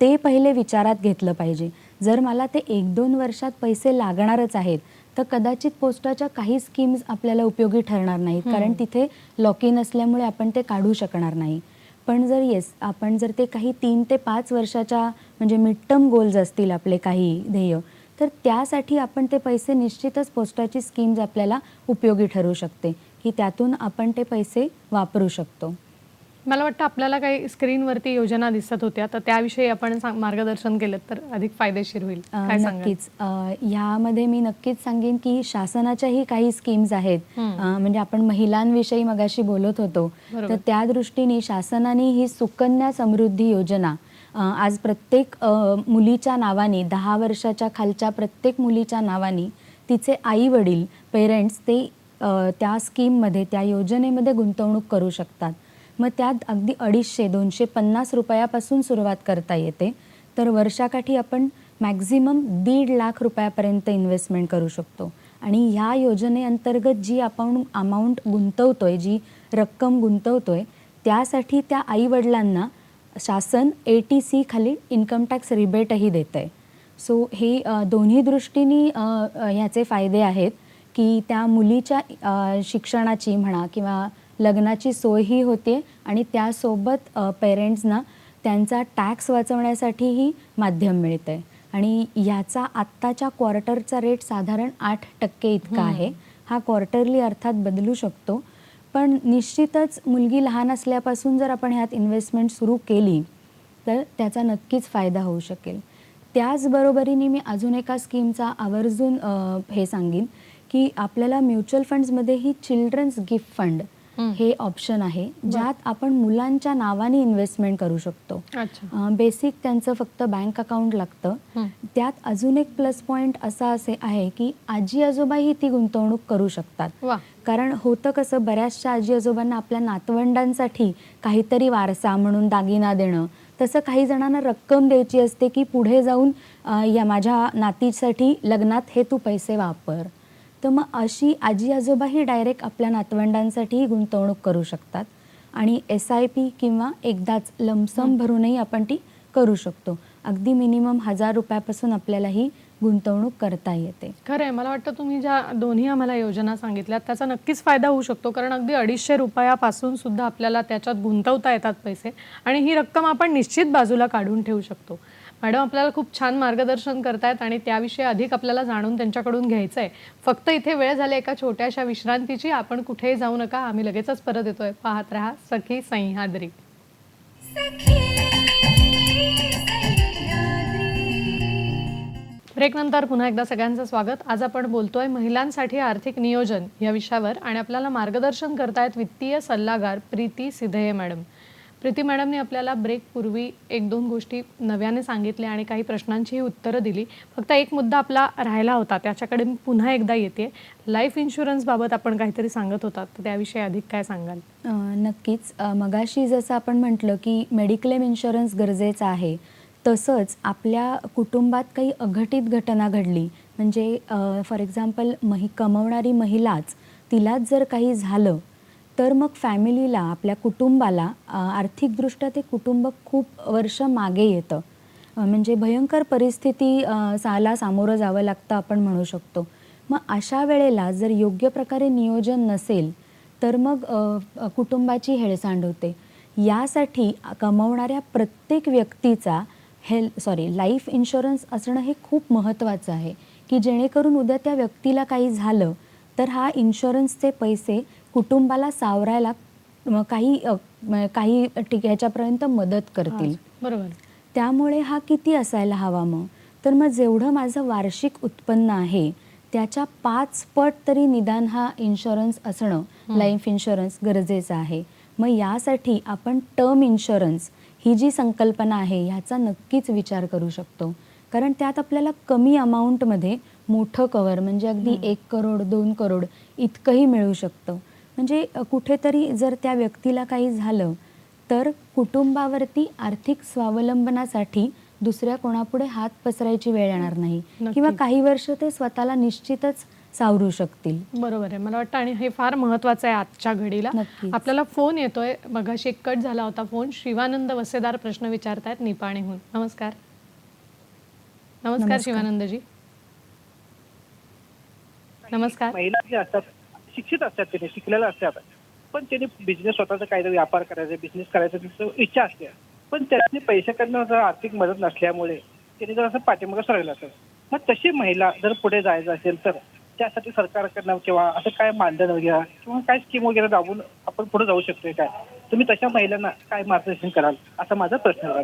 ते पहिले विचारात घेतलं पाहिजे. जर मला ते 1-2 वर्षात पैसे लागणारच आहेत तर कदाचित पोस्टाच्या काही स्कीम्स आपल्याला उपयोगी ठरणार नाहीत, कारण तिथे लॉक इन असल्यामुळे आपण ते काढू शकणार नाही. पण जर आपण जर ते काही 3 ते 5 वर्षाच्या म्हणजे मिड टर्म गोल्स असतील आपले काही ध्येय तर त्यासाठी आपण ते पैसे निश्चितच पोस्टाची स्कीम्स आपल्याला उपयोगी ठरू शकते की त्यातून आपण ते पैसे वापरू शकतो. मला वाटतं आपल्याला काही स्क्रीनवरती योजना दिसत होत्या तर त्याविषयी आपण मार्गदर्शन केलं तर अधिक फायदेशीर होईल. काय सांगाल? नक्कीच. ह्यामध्ये मी नक्कीच सांगेन की शासनाच्याही काही स्कीम्स आहेत. म्हणजे आपण महिलांविषयी मगाशी बोलत होतो तर त्या दृष्टीने शासनाने ही सुकन्या समृद्धी योजना आज प्रत्येक मुलीच्या नावाने 10 वर्षाच्या खालच्या प्रत्येक मुलीच्या नावाने तिचे आई वडील पेरेंट्स ते त्या स्कीममध्ये त्या योजनेमध्ये गुंतवणूक करू शकतात. मग त्यात अगदी 250 रुपयापासून सुरुवात करता येते. तर वर्षाकाठी आपण मॅक्झिमम 1.5 लाख रुपयापर्यंत इन्व्हेस्टमेंट करू शकतो. आणि ह्या योजनेअंतर्गत जी आपण अमाऊंट गुंतवतोय, जी रक्कम गुंतवतोय, त्यासाठी त्या आईवडिलांना शासन ATC खाली इन्कम टॅक्स रिबेटही देतं आहे. सो हे दोन्ही दृष्टीने ह्याचे फायदे आहेत की त्या मुलीच्या शिक्षणाची म्हणा किंवा लग्नाची सोयही होते आणि त्यासोबत पेरेंट्सना त्यांचा टॅक्स वाचवण्यासाठीही माध्यम मिळतं आहे. आणि ह्याचा आत्ताच्या क्वार्टरचा रेट साधारण 8% इतका आहे. हा क्वार्टरली अर्थात बदलू शकतो, पण निश्चितच मुलगी लहान असल्यापासून जर आपण ह्यात इन्व्हेस्टमेंट सुरू केली तर त्याचा नक्कीच फायदा होऊ शकेल. त्याचबरोबरीने मी अजून एका स्कीमचा आवर्जून हे सांगीन की आपल्याला म्युच्युअल फंड्समध्येही चिल्ड्रन्स गिफ्ट फंड हे ऑप्शन आहे, ज्यात आपण मुलांच्या नावाने इन्व्हेस्टमेंट करू शकतो. बेसिक त्यांचं फक्त बँक अकाउंट लागतं. त्यात अजून एक प्लस पॉईंट असा आहे की आजी आजोबाही ती गुंतवणूक करू शकतात. कारण होतं कसं, बऱ्याचशा आजी आजोबांना आपल्या नातवंडांसाठी काहीतरी वारसा म्हणून दागिना देणं, तसं काही जणांना रक्कम द्यायची असते की पुढे जाऊन या माझ्या नातीसाठी लग्नात हे तू पैसे वापर. तर मग अशी आजी आजोबाही डायरेक्ट आपल्या नातवंडांसाठीही गुंतवणूक करू शकतात. आणि SIP किंवा एकदाच लमसम भरूनही आपण ती करू शकतो. अगदी मिनिमम 1000 रुपयापासून आपल्याला ही गुंतवणूक करता येते. खरं आहे. मला वाटतं तुम्ही ज्या दोन्ही आम्हाला योजना सांगितल्यात त्याचा नक्कीच फायदा होऊ शकतो, कारण अगदी 250 रुपयापासून सुद्धा आपल्याला त्याच्यात गुंतवता येतात पैसे आणि ही रक्कम आपण निश्चित बाजूला काढून ठेवू शकतो. मॅडम आपल्याला खूप छान मार्गदर्शन करतायत आणि त्याविषयी अधिक आपल्याला जाणून त्यांच्याकडून घ्यायचं आहे. फक्त इथे वेळ झाली एका छोट्याशा विश्रांतीची. आपण कुठेही जाऊ नका, आम्ही लगेचच परत येतोय. पाहत रहा सखी सह्याद्री. ब्रेक नंतर पुन्हा एकदा सगळ्यांचं स्वागत. आज आपण बोलतोय महिलांसाठी आर्थिक नियोजन या विषयावर आणि आपल्याला मार्गदर्शन करतायत वित्तीय सल्लागार प्रीती सिधये मॅडम. प्रीती मॅडमने आपल्याला ब्रेकपूर्वी 1-2 गोष्टी नव्याने सांगितल्या आणि काही प्रश्नांचीही उत्तरं दिली. फक्त एक मुद्दा आपला राहिला होता, त्याच्याकडे मी पुन्हा एकदा येते. लाईफ इन्शुरन्सबाबत आपण काहीतरी सांगत होतात, तर त्याविषयी अधिक काय सांगाल? नक्कीच. मगाशी जसं आपण म्हटलं की मेडिक्लेम इन्शुरन्स गरजेचा आहे, तसंच आपल्या कुटुंबात काही अघटित घटना घडली म्हणजे फॉर एक्झाम्पल कमवणारी महिलाच तिलाच जर काही झालं तर मग फॅमिलीला, आपल्या कुटुंबाला आर्थिकदृष्ट्या ते कुटुंब खूप वर्ष मागे येतं. म्हणजे भयंकर परिस्थिती ला सामोरं जावं लागतं आपण म्हणू शकतो. मग अशा वेळेला जर योग्य प्रकारे नियोजन नसेल तर मग कुटुंबाची हेळसांड होते. यासाठी कमवणाऱ्या प्रत्येक व्यक्तीचा लाईफ इन्शुरन्स असणं हे खूप महत्त्वाचं आहे की जेणेकरून उद्या त्या व्यक्तीला काही झालं तर हा इन्शुरन्सचे पैसे कुटुंबाला सावरायला काही ह्याच्यापर्यंत मदत करतील. बरोबर. त्यामुळे हा किती असायला हवा मग? तर मग जेवढं माझं वार्षिक उत्पन्न आहे त्याच्या 5 पट तरी निदान हा इन्शुरन्स असणं, लाईफ इन्शुरन्स गरजेचं आहे. मग यासाठी आपण टर्म इन्शुरन्स ही जी संकल्पना आहे ह्याचा नक्कीच विचार करू शकतो. कारण त्यात आपल्याला कमी अमाऊंटमध्ये मोठं कव्हर म्हणजे अगदी 1 करोड 2 करोड इतकंही मिळू शकतं. म्हणजे कुठेतरी जर त्या व्यक्तीला काही झालं तर कुटुंबावरती आर्थिक स्वावलंबनासाठी दुसऱ्या कोणापुढे हात पसरायची वेळ येणार नाही किंवा काही वर्ष ते स्वतःला निश्चितच सावरू शकतील. बरोबर आहे. मला वाटतं आणि हे फार महत्त्वाचं आहे आजच्या घडीला. आपल्याला फोन येतोय, मगाशी एक कट झाला होता फोन. शिवानंद वसेदार प्रश्न विचारतायत निपाणीहून. नमस्कार. नमस्कार शिवानंदजी. नमस्कार. महिला जे असतात शिक्षित असतात, त्याने शिकलेल्या असतात, पण त्यांनी बिझनेस स्वतःचा काहीतरी व्यापार करायचा, बिझनेस करायचा त्यांची इच्छा असते, पण त्याने पैसे करणं जर आर्थिक मदत नसल्यामुळे त्यांनी जर असं पाठीमागं सरकलं असेल. मग तशी महिला जर पुढे जायचं असेल तर त्यासाठी सरकारकडनं किंवा असं काय मानधन वगैरे किंवा काय स्कीम वगैरे राबवून आपण पुढे जाऊ शकतोय काय? तुम्ही तशा महिलांना काय मार्गदर्शन कराल असा माझा प्रश्न आहे.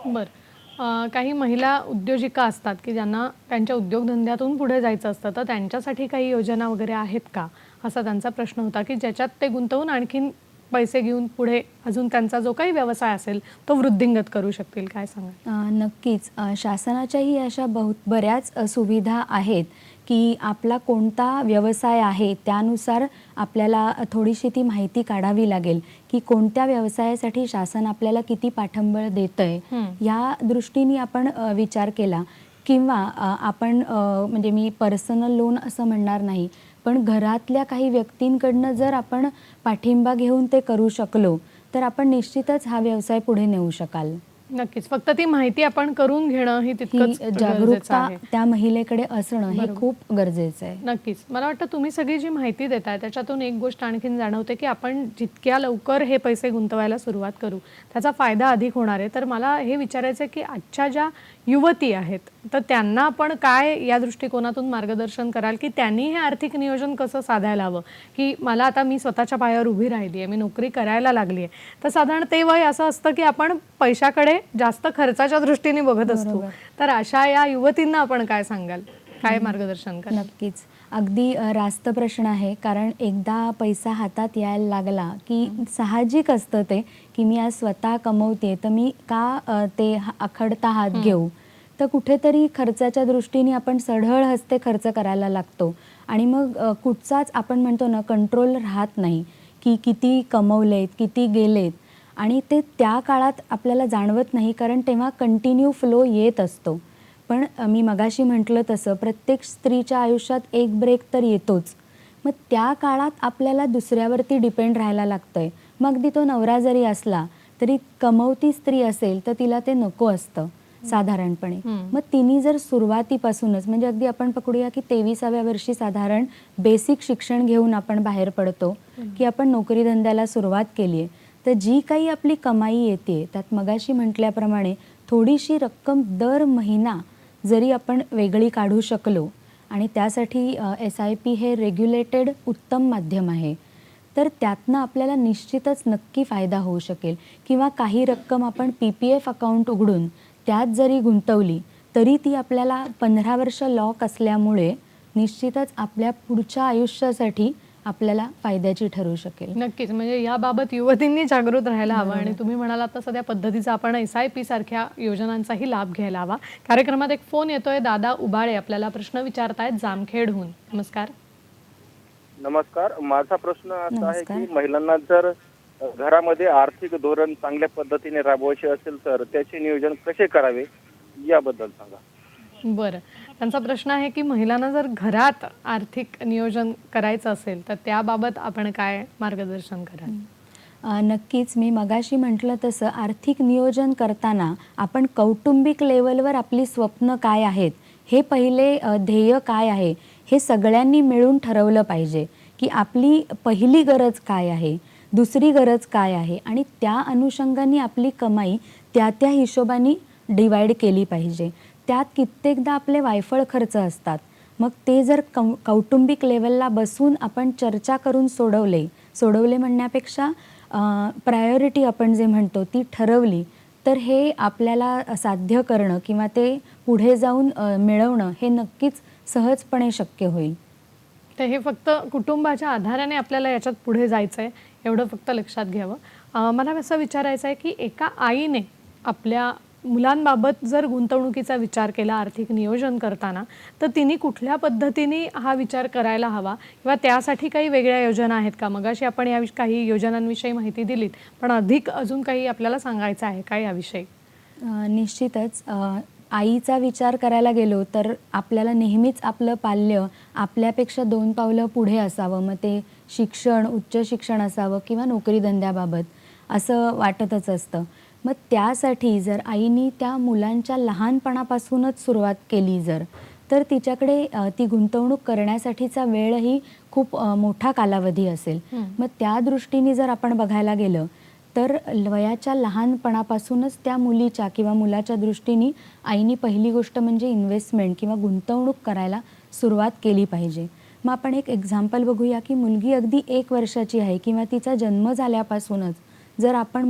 बरं. काही महिला उद्योजिका असतात की ज्यांना त्यांच्या उद्योगधंद्यातून पुढे जायचं असतं, तर त्यांच्यासाठी काही योजना वगैरे आहेत का असा त्यांचा प्रश्न होता की ज्याच्यात ते गुंतवून आणखीन पैसे घेऊन पुढे अजून त्यांचा जो काही व्यवसाय असेल तो वृद्धिंगत करू शकतील, काय सांगाल? नक्कीच शासनाच्याही अशा बऱ्याच सुविधा आहेत की आपला कोणता व्यवसाय आहे त्यानुसार आपल्याला थोडीशी ती माहिती काढावी लागेल की कोणत्या व्यवसायासाठी शासन आपल्याला किती पाठबळ देतंय या दृष्टीने आपण विचार केला किंवा आपण म्हणजे मी पर्सनल लोन असं म्हणणार नाही, पण घरातल्या काही व्यक्तींकडनं जर आपण पाठिंबा घेऊन ते करू शकलो तर आपण निश्चितच हा व्यवसाय पुढे नेऊ शकाल. नक्कीच. फक्त ती माहिती आपण करून घेणं ही तितकंच ही गरजेचं जागरूकता आहे. त्या महिलेकडे असणं हे खूप गरजेचं आहे. नक्कीच. मला वाटतं तुम्ही सगळी जी माहिती देताय त्याच्यातून एक गोष्ट आणखीन जाणवते की आपण जितक्या लवकर हे पैसे गुंतवायला सुरुवात करू त्याचा फायदा अधिक होणार आहे. तर मला हे विचारायचं आहे की आजच्या ज्या युवती आहेत तर त्यांना आपण काय या दृष्टिकोनातून मार्गदर्शन कराल की त्यांनी हे आर्थिक नियोजन कसं साधायला हवं, की मला आता मी स्वतःच्या पायावर उभी राहिली आहे, मी नोकरी करायला लागली आहे, तर साधारण ते वय असं असतं की आपण पैशाकडे जास्त खर्चाच्या दृष्टीने बघत असतो. तर अशा या युवतींना आपण काय सांगाल, काय मार्गदर्शन कराल? नक्कीच. अगदी रास्त प्रश्न आहे, कारण एकदा पैसा हातात यायला लागला की साहजिक असतं ते की मी आज स्वतः कमवते तर मी का ते आखडता हात घेऊ. तर कुठेतरी खर्चाच्या दृष्टीने आपण सढळ हस्ते खर्च करायला लागतो आणि मग कुठचाच आपण म्हणतो ना कंट्रोल राहत नाही की किती कमवलेत किती गेलेत आणि ते त्या काळात आपल्याला जाणवत नाही, कारण तेव्हा कंटिन्यू फ्लो येत असतो. पण मी मगाशी म्हटलं तसं प्रत्येक स्त्रीच्या आयुष्यात एक ब्रेक तर येतोच. मग त्या काळात आपल्याला दुसऱ्यावरती डिपेंड राहायला लागतंय. मग अगदी तो नवरा जरी असला तरी कमवती स्त्री असेल तर तिला ते नको असतं साधारणपणे. मग तिने जर सुरुवातीपासूनच म्हणजे अगदी आपण पकडूया की 23व्या वर्षी साधारण बेसिक शिक्षण घेऊन आपण बाहेर पडतो की आपण नोकरी धंद्याला सुरुवात केली आहे, तर जी काही आपली कमाई येते त्यात मगाशी म्हटल्याप्रमाणे थोडीशी रक्कम दर महिना जरी आपण वेगळी काढू शकलो आणि त्यासाठी SIP हे रेग्युलेटेड उत्तम माध्यम आहे, तर त्यातनं आपल्याला निश्चितच नक्की फायदा होऊ शकेल. किंवा काही रक्कम आपण PPF अकाउंट उघडून त्यात जरी गुंतवली तरी ती आपल्याला 15 वर्ष लॉक असल्यामुळे निश्चितच आपल्या पुढच्या आयुष्यासाठी आपल्याला फायद्याची ठरू शकेल. नक्कीच. म्हणजे याबाबत युवतींनी जागृत राहायला हवं आणि तुम्ही म्हणालात तसं त्या पद्धतीचा आपण SIP सारख्या योजनांचाही लाभ घ्यायला हवा. कार्यक्रमात एक फोन येतोय. दादा उबाळे आपल्याला प्रश्न विचारतायत जामखेडहून. नमस्कार. नमस्कार. माझा प्रश्न असा आहे की महिलांना जर घरामध्ये आर्थिक धोरण चांगल्या पद्धतीने राबवायचे असेल तर त्याचे नियोजन कसे करावे याबद्दल सांगा. बरं. त्यांचा प्रश्न आहे की महिलांना जर घरात आर्थिक नियोजन करायचं असेल तर त्याबाबत आपण काय मार्गदर्शन कराल? नक्कीच. मी मगाशी म्हटलं तसं आर्थिक नियोजन करताना आपण कौटुंबिक लेवलवर आपली स्वप्न काय आहेत, हे पहिले ध्येय काय आहे हे सगळ्यांनी मिळून ठरवलं पाहिजे की आपली पहिली गरज काय आहे, दुसरी गरज काय आहे आणि त्या अनुषंगाने आपली कमाई त्या त्या हिशोबाने डिवाईड केली पाहिजे. त्यात कित्येकदा आपले वायफळ खर्च असतात. मग ते जर कौटुंबिक लेवलला बसून आपण चर्चा करून सोडवले म्हणण्यापेक्षा प्रायोरिटी आपण जे म्हणतो ती ठरवली तर हे आपल्याला साध्य करणं किंवा ते पुढे जाऊन मिळवणं हे नक्कीच सहजपणे शक्य होईल. तर हे फक्त कुटुंबाच्या आधाराने आपल्याला याच्यात पुढे जायचं आहे एवढं फक्त लक्षात घ्यावं. मला असं विचारायचं आहे की एका आईने आपल्या मुलांबाबत जर गुंतवणुकीचा विचार केला आर्थिक नियोजन करताना तर तिने कुठल्या पद्धतीने हा विचार करायला हवा किंवा त्यासाठी काही वेगळ्या योजना आहेत का? मगाशी आपण या काही योजनांविषयी माहिती दिलीत, पण अधिक अजून काही आपल्याला सांगायचं आहे का याविषयी? निश्चितच. आईचा विचार करायला गेलो तर आपल्याला नेहमीच आपलं पाल्य आपल्यापेक्षा 2 पावलं पुढे असावं. मग ते शिक्षण, उच्च शिक्षण असावं किंवा नोकरी धंद्याबाबत असं वाटतच असतं. मग त्यासाठी जर आईनी त्या मुलांच्या लहानपणापासूनच सुरुवात केली तर तिच्याकडे ती गुंतवणूक करण्यासाठीचा वेळही खूप मोठा कालावधी असेल. मग त्या दृष्टीने जर आपण बघायला गेलं तर वयाच्या लहानपणापासूनच त्या मुलीच्या किंवा मुलाच्या दृष्टीने आईनी पहिली गोष्ट म्हणजे इन्व्हेस्टमेंट किंवा गुंतवणूक करायला सुरुवात केली पाहिजे. मग आपण एक एक्झाम्पल बघूया की मुलगी अगदी 1 वर्षाची आहे किंवा तिचा जन्म झाल्यापासूनच जर आपण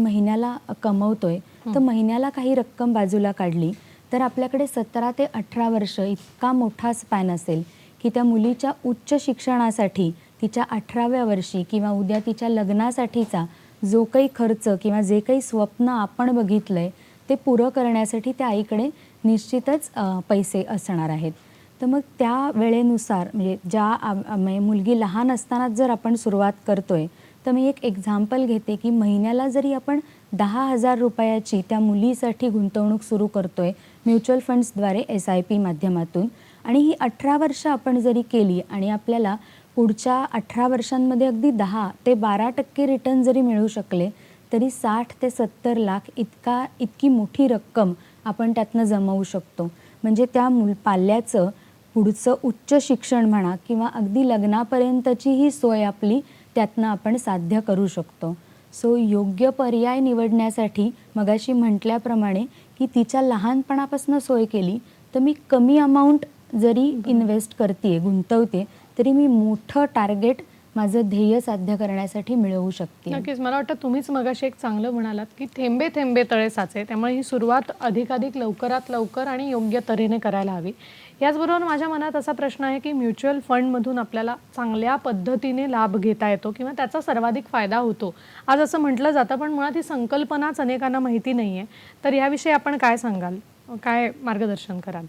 महिन्याला कमवतोय तर महिन्याला काही रक्कम बाजूला काढली तर आपल्याकडे 17 ते 18 वर्ष इतका मोठा स्पॅन असेल की त्या मुलीच्या उच्च शिक्षणासाठी तिच्या 18व्या वर्षी किंवा उद्या तिच्या लग्नासाठीचा जो काही खर्च किंवा जे काही स्वप्न आपण बघितलं आहे ते पुरं करण्यासाठी त्या आईकडे निश्चितच पैसे असणार आहेत. तर मग त्या वेळेनुसार म्हणजे म्हणजे मुलगी लहान असतानाच जर आपण सुरुवात करतोय तर मी एक एक्झाम्पल घेते की महिन्याला जरी आपण 10,000 रुपयाची त्या मुलीसाठी गुंतवणूक सुरू करतोय म्युच्युअल फंड्सद्वारे SIP माध्यमातून आणि ही 18 वर्ष आपण जरी केली आणि आपल्याला पुढच्या 18 वर्षांमध्ये अगदी 10 ते 12% रिटर्न जरी मिळू शकले तरी 60 ते 70 लाख इतकी मोठी रक्कम आपण त्यातनं जमवू शकतो. म्हणजे त्या पाल्याचं पुढचं उच्च शिक्षण म्हणा किंवा अगदी लग्नापर्यंतची ही सोय आपली त्यातनं आपण साध्य करू शकतो. सो योग्य पर्याय निवडण्यासाठी मगाशी म्हटल्याप्रमाणे की तिच्या लहानपणापासून सोय केली तर मी कमी अमाऊंट जरी इन्व्हेस्ट करते गुंतवते तरी मी मोठं टार्गेट माझं ध्येय साध्य करण्यासाठी मिळवू शकते. नक्कीच. मला वाटतं तुम्हीच मगाशी एक चांगलं म्हणालात की थेंबे थेंबे तळे साचे. त्यामुळे ही सुरुवात अधिकाधिक लवकरात लवकर आणि योग्य तऱ्हेने करायला हवी. याचबरोबर माझ्या मनात असा प्रश्न आहे की म्युच्युअल फंडमधून आपल्याला चांगल्या पद्धतीने लाभ घेता येतो किंवा त्याचा सर्वाधिक फायदा होतो आज असं म्हटलं जातं, पण मुळात ही संकल्पनाच अनेकांना माहिती नाही आहे. तर याविषयी आपण काय सांगाल, काय मार्गदर्शन कराल?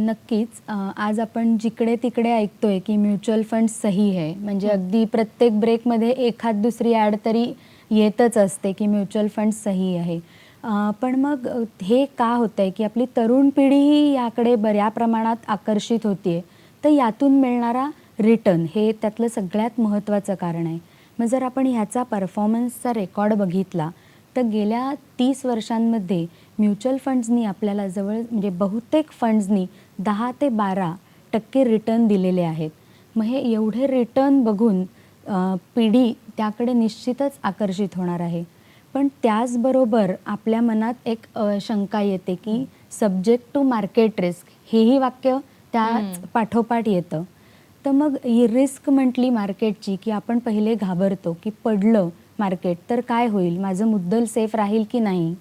नक्कीच. आज आपण जिकडे तिकडे ऐकतोय की म्युच्युअल फंड सही आहे, म्हणजे अगदी प्रत्येक ब्रेकमध्ये एखाद दुसरी ॲड तरी येतच असते की म्युच्युअल फंड सही आहे. पण मग हे का होतं आहे की आपली तरुण पिढीही याकडे बऱ्या प्रमाणात आकर्षित होती आहे. तर यातून मिळणारा रिटर्न हे त्यातलं सगळ्यात महत्त्वाचं कारण आहे. मग जर आपण ह्याचा परफॉर्मन्सचा रेकॉर्ड बघितला तर गेल्या 30 वर्षांमध्ये म्युच्युअल फंड्सनी आपल्याला म्हणजे बहुतेक फंड्सनी 10 ते 12% रिटर्न दिलेले आहेत. मग हे एवढे रिटर्न बघून पिढी त्याकडे निश्चितच आकर्षित होणार आहे. पण त्याचबरोबर आपल्या मनात एक शंका येते की सब्जेक्ट टू मार्केट रिस्क हेही वाक्य त्याच पाठोपाठ येतं. तर मग ही रिस्क म्हटली मार्केटची की आपण पहिले घाबरतो की पडलं मार्केट तर काय होईल, माझं मुद्दल सेफ राहील की नाही.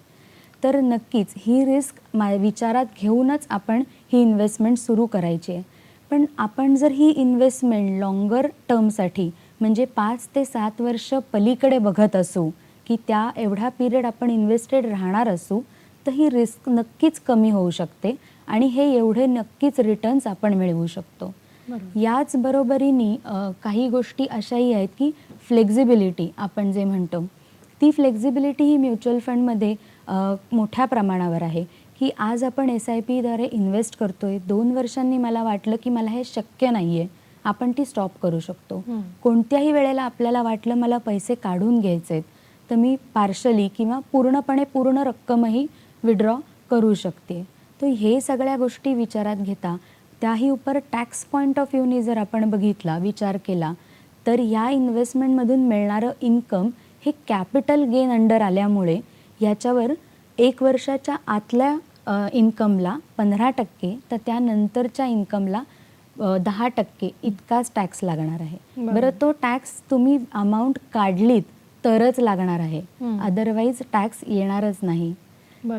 तर नक्कीच ही रिस्क विचारात घेऊनच आपण ही इन्व्हेस्टमेंट सुरू करायची आहे. पण आपण जर ही इन्व्हेस्टमेंट लॉंगर टर्मसाठी म्हणजे 5 ते 7 वर्ष पलीकडे बघत असू की त्या एवढा पिरियड आपण इन्व्हेस्टेड राहणार असू तर ही रिस्क नक्कीच कमी होऊ शकते आणि हे एवढे नक्कीच रिटर्न्स आपण मिळवू शकतो. याच बरोबरीने काही गोष्टी अशाही आहेत की फ्लेक्झिबिलिटी आपण जे म्हणतो ती फ्लेक्झिबिलिटी ही म्युच्युअल फंडमध्ये मोठ्या प्रमाणावर आहे की आज आपण SIPद्वारे इन्व्हेस्ट करतोय, 2 वर्षांनी मला वाटलं की मला हे शक्य नाही आहे, आपण ती स्टॉप करू शकतो. कोणत्याही वेळेला आपल्याला वाटलं मला पैसे काढून घ्यायचे आहेत तर मी पार्शली किंवा पूर्ण रक्कमही विड्रॉ करू शकते. तर हे सगळ्या गोष्टी विचारात घेता त्याही उपर टॅक्स पॉईंट ऑफ व्ह्यूनी जर आपण बघितला विचार केला तर या इन्व्हेस्टमेंटमधून मिळणारं इन्कम हे कॅपिटल गेन अंडर आल्यामुळे याच्यावर 1 वर्षाच्या आतल्या इन्कमला 15% तर त्यानंतरच्या इन्कमला 10% इतकाच टॅक्स लागणार आहे. बरं, तो टॅक्स तुम्ही अमाऊंट काढलीत तरच लागणार आहे, अदरवाईज टॅक्स येणारच नाही.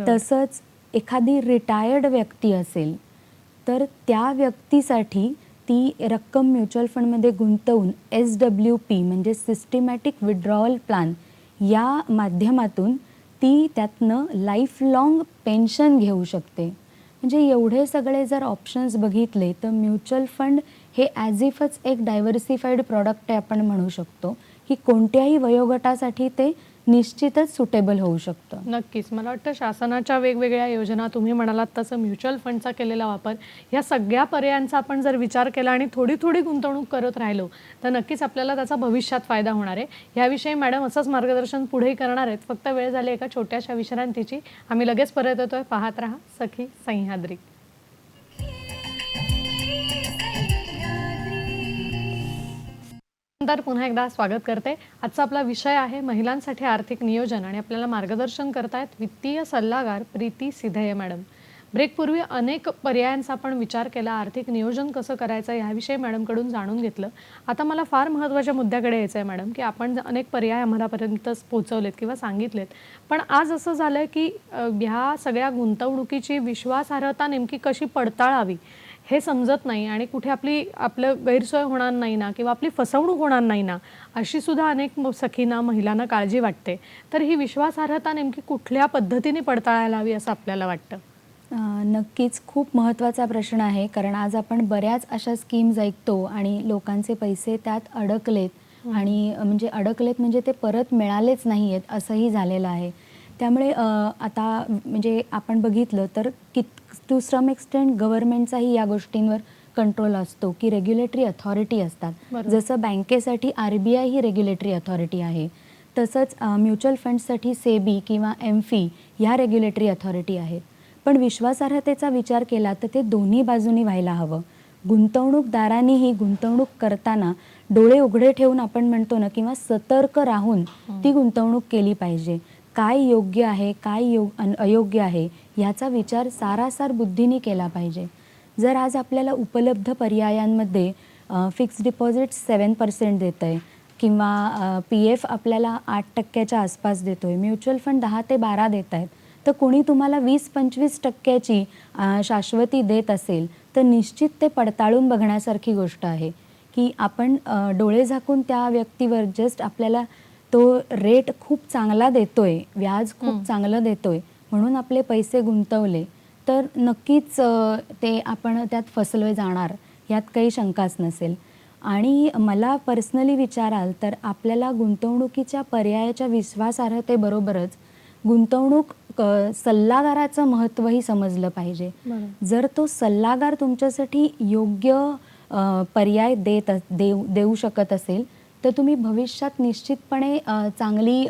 तसंच एखादी रिटायर्ड व्यक्ती असेल तर त्या व्यक्तीसाठी ती रक्कम म्युच्युअल फंडमध्ये गुंतवून SWP म्हणजे सिस्टमॅटिक विड्रॉवल प्लॅन या माध्यमातून ती त्यातनं लाईफ लाँग पेन्शन घेऊ शकते. म्हणजे एवढे सगळे जर ऑप्शन्स बघितले तर म्युच्युअल फंड हे ॲज इफच एक डायव्हर्सिफाईड प्रॉडक्ट आहे आपण म्हणू शकतो की कोणत्याही वयोगटासाठी ते निश्चितच सुटेबल होऊ शकतं. नक्कीच. मला वाटतं शासनाच्या वेगवेगळ्या योजना तुम्ही म्हणालात तसं म्युच्युअल फंडचा केलेला वापर या सगळ्या पर्यायांचा आपण जर विचार केला आणि थोडी थोडी गुंतवणूक करत राहिलो तर नक्कीच आपल्याला त्याचा भविष्यात फायदा होणार आहे. याविषयी मॅडम असंच मार्गदर्शन पुढेही करणार आहेत. फक्त वेळ झाली एका छोट्याशा विश्रांतीची. आम्ही लगेच परत येतोय. पाहत रहा सखी सह्याद्री. नंतर पुन्हा एकदा स्वागत करते. आजचा आपला विषय आहे महिलांसाठी आर्थिक नियोजन आणि आपल्याला मार्गदर्शन करतायत वित्तीय सल्लागार प्रीती सिधये मॅडम. ब्रेकपूर्वी अनेक पर्यायांचा आपण विचार केला, आर्थिक नियोजन कसं करायचं याविषयी मॅडमकडून जाणून घेतलं. आता मला फार महत्त्वाच्या मुद्द्याकडे यायचं आहे मॅडम की आपण अनेक पर्याय आम्हालापर्यंत पोहोचवलेत किंवा सांगितलेत, पण आज असं झालं की ह्या सगळ्या गुंतवणुकीची विश्वासार्हता नेमकी कशी पडताळावी हे समजत नाही आणि कुठे आपलं गैरसोय होणार नाही ना किंवा आपली फसवणूक होणार नाही ना, अशी सुद्धा अनेक सखींना, महिलांना काळजी वाटते. तर ही विश्वासार्हता नेमकी कुठल्या पद्धतीने पडताळायला हवी असं आपल्याला वाटतं? नक्कीच खूप महत्त्वाचा प्रश्न आहे, कारण आज आपण बऱ्याच अशा स्कीम्स ऐकतो आणि लोकांचे पैसे त्यात अडकलेत आणि म्हणजे ते परत मिळालेच नाही आहेत असंही झालेलं आहे. त्यामुळे आता म्हणजे आपण बघितलं तर टू सम एक्सटेंट गव्हर्नमेंटचाही या गोष्टींवर कंट्रोल असतो, की रेग्युलेटरी अथॉरिटी असतात. जसं बँकेसाठी RBI ही रेग्युलेटरी अथॉरिटी आहे, तसंच म्युच्युअल फंड्ससाठी सेबी किंवा एमफी ह्या रेग्युलेटरी अथॉरिटी आहेत. पण विश्वासार्हतेचा विचार केला तर ते दोन्ही बाजूनी व्हायला हवं. गुंतवणूकदारांनीही गुंतवणूक करताना डोळे उघडे ठेवून आपण म्हणतो ना, किंवा सतर्क राहून ती गुंतवणूक केली पाहिजे. काय योग्य आहे, काय अयोग्य आहे ह्याचा विचार सारासार बुद्धीने केला पाहिजे. जर आज आपल्याला उपलब्ध पर्यायांमध्ये फिक्स्ड डिपॉझिट 7% देतं आहे किंवा PF आपल्याला 8% आसपास देतो आहे, म्युच्युअल फंड 10 ते 12 देत आहेत, तर कोणी तुम्हाला 20-25% शाश्वती देत असेल तर निश्चित ते पडताळून बघण्यासारखी गोष्ट आहे, की आपण डोळे झाकून त्या व्यक्तीवर जस्ट आपल्याला तो रेट खूप चांगला देतोय, व्याज खूप चांगलं देतोय म्हणून आपले पैसे गुंतवले तर नक्कीच ते आपण त्यात फसले जाणार, यात काही शंकाच नसेल. आणि मला पर्सनली विचाराल तर आपल्याला गुंतवणुकीच्या पर्यायाच्या विश्वासार्हतेबरोबरच गुंतवणूक सल्लागाराचं महत्त्वही समजलं पाहिजे. जर तो सल्लागार तुमच्यासाठी योग्य पर्याय देऊ शकत असेल तर तुम्ही भविष्यात निश्चितपणे चांगली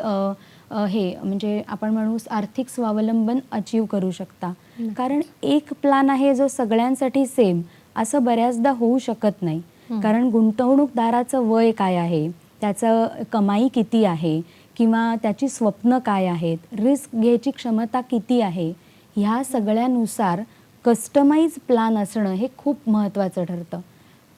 म्हणजे आपण म्हणू आर्थिक स्वावलंबन अचीव करू शकता. कारण एक प्लॅन आहे जो सगळ्यांसाठी सेम असं बऱ्याचदा होऊ शकत नाही. कारण गुंतवणूकदाराचं वय काय आहे, त्याचं कमाई किती आहे किंवा त्याची स्वप्न काय आहेत, रिस्क घ्यायची क्षमता किती आहे, ह्या सगळ्यानुसार कस्टमाइज प्लॅन असणं हे खूप महत्त्वाचं ठरतं.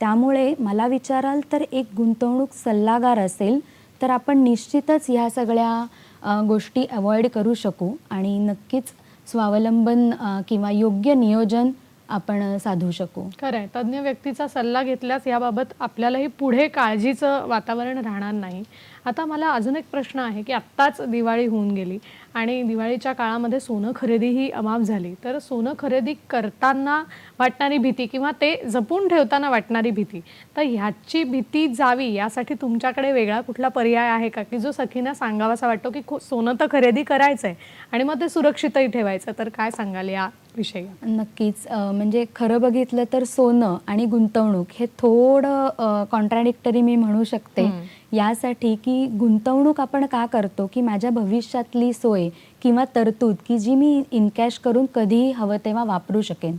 त्यामुळे मला विचाराल तर एक गुंतवणूक सल्लागार असेल तर आपण निश्चितच ह्या सगळ्या गोष्टी अवॉइड करू शकू आणि नक्कीच स्वावलंबन किंवा योग्य नियोजन आपण साधू शकू. खरं आहे, तज्ज्ञ व्यक्तीचा सल्ला घेतल्यास याबाबत आपल्यालाही पुढे काळजीचं वातावरण राहणार नाही. आता मला अजून एक प्रश्न आहे, की आत्ताच दिवाळी होऊन गेली आणि दिवाळीच्या काळामध्ये सोनं खरेदीही अमाप झाली. तर सोनं खरेदी करताना वाटणारी भीती किंवा ते जपून ठेवताना वाटणारी भीती, तर ह्याची भीती जावी यासाठी तुमच्याकडे वेगळा कुठला पर्याय आहे का, की जो सखींना सांगावासा वाटतो, की सोनं तर खरेदी करायचं आहे आणि मग ते सुरक्षितही ठेवायचं, तर काय सांगाल या विषयी? नक्कीच. म्हणजे खरं बघितलं तर सोनं आणि गुंतवणूक हे थोडं कॉन्ट्राडिक्टरी मी म्हणू शकते. यासाठी की गुंतवणूक आपण का करतो, की माझ्या भविष्यातली सोय किंवा तरतूद की जी मी इनकॅश करून कधीही हवं तेव्हा वापरू शकेन.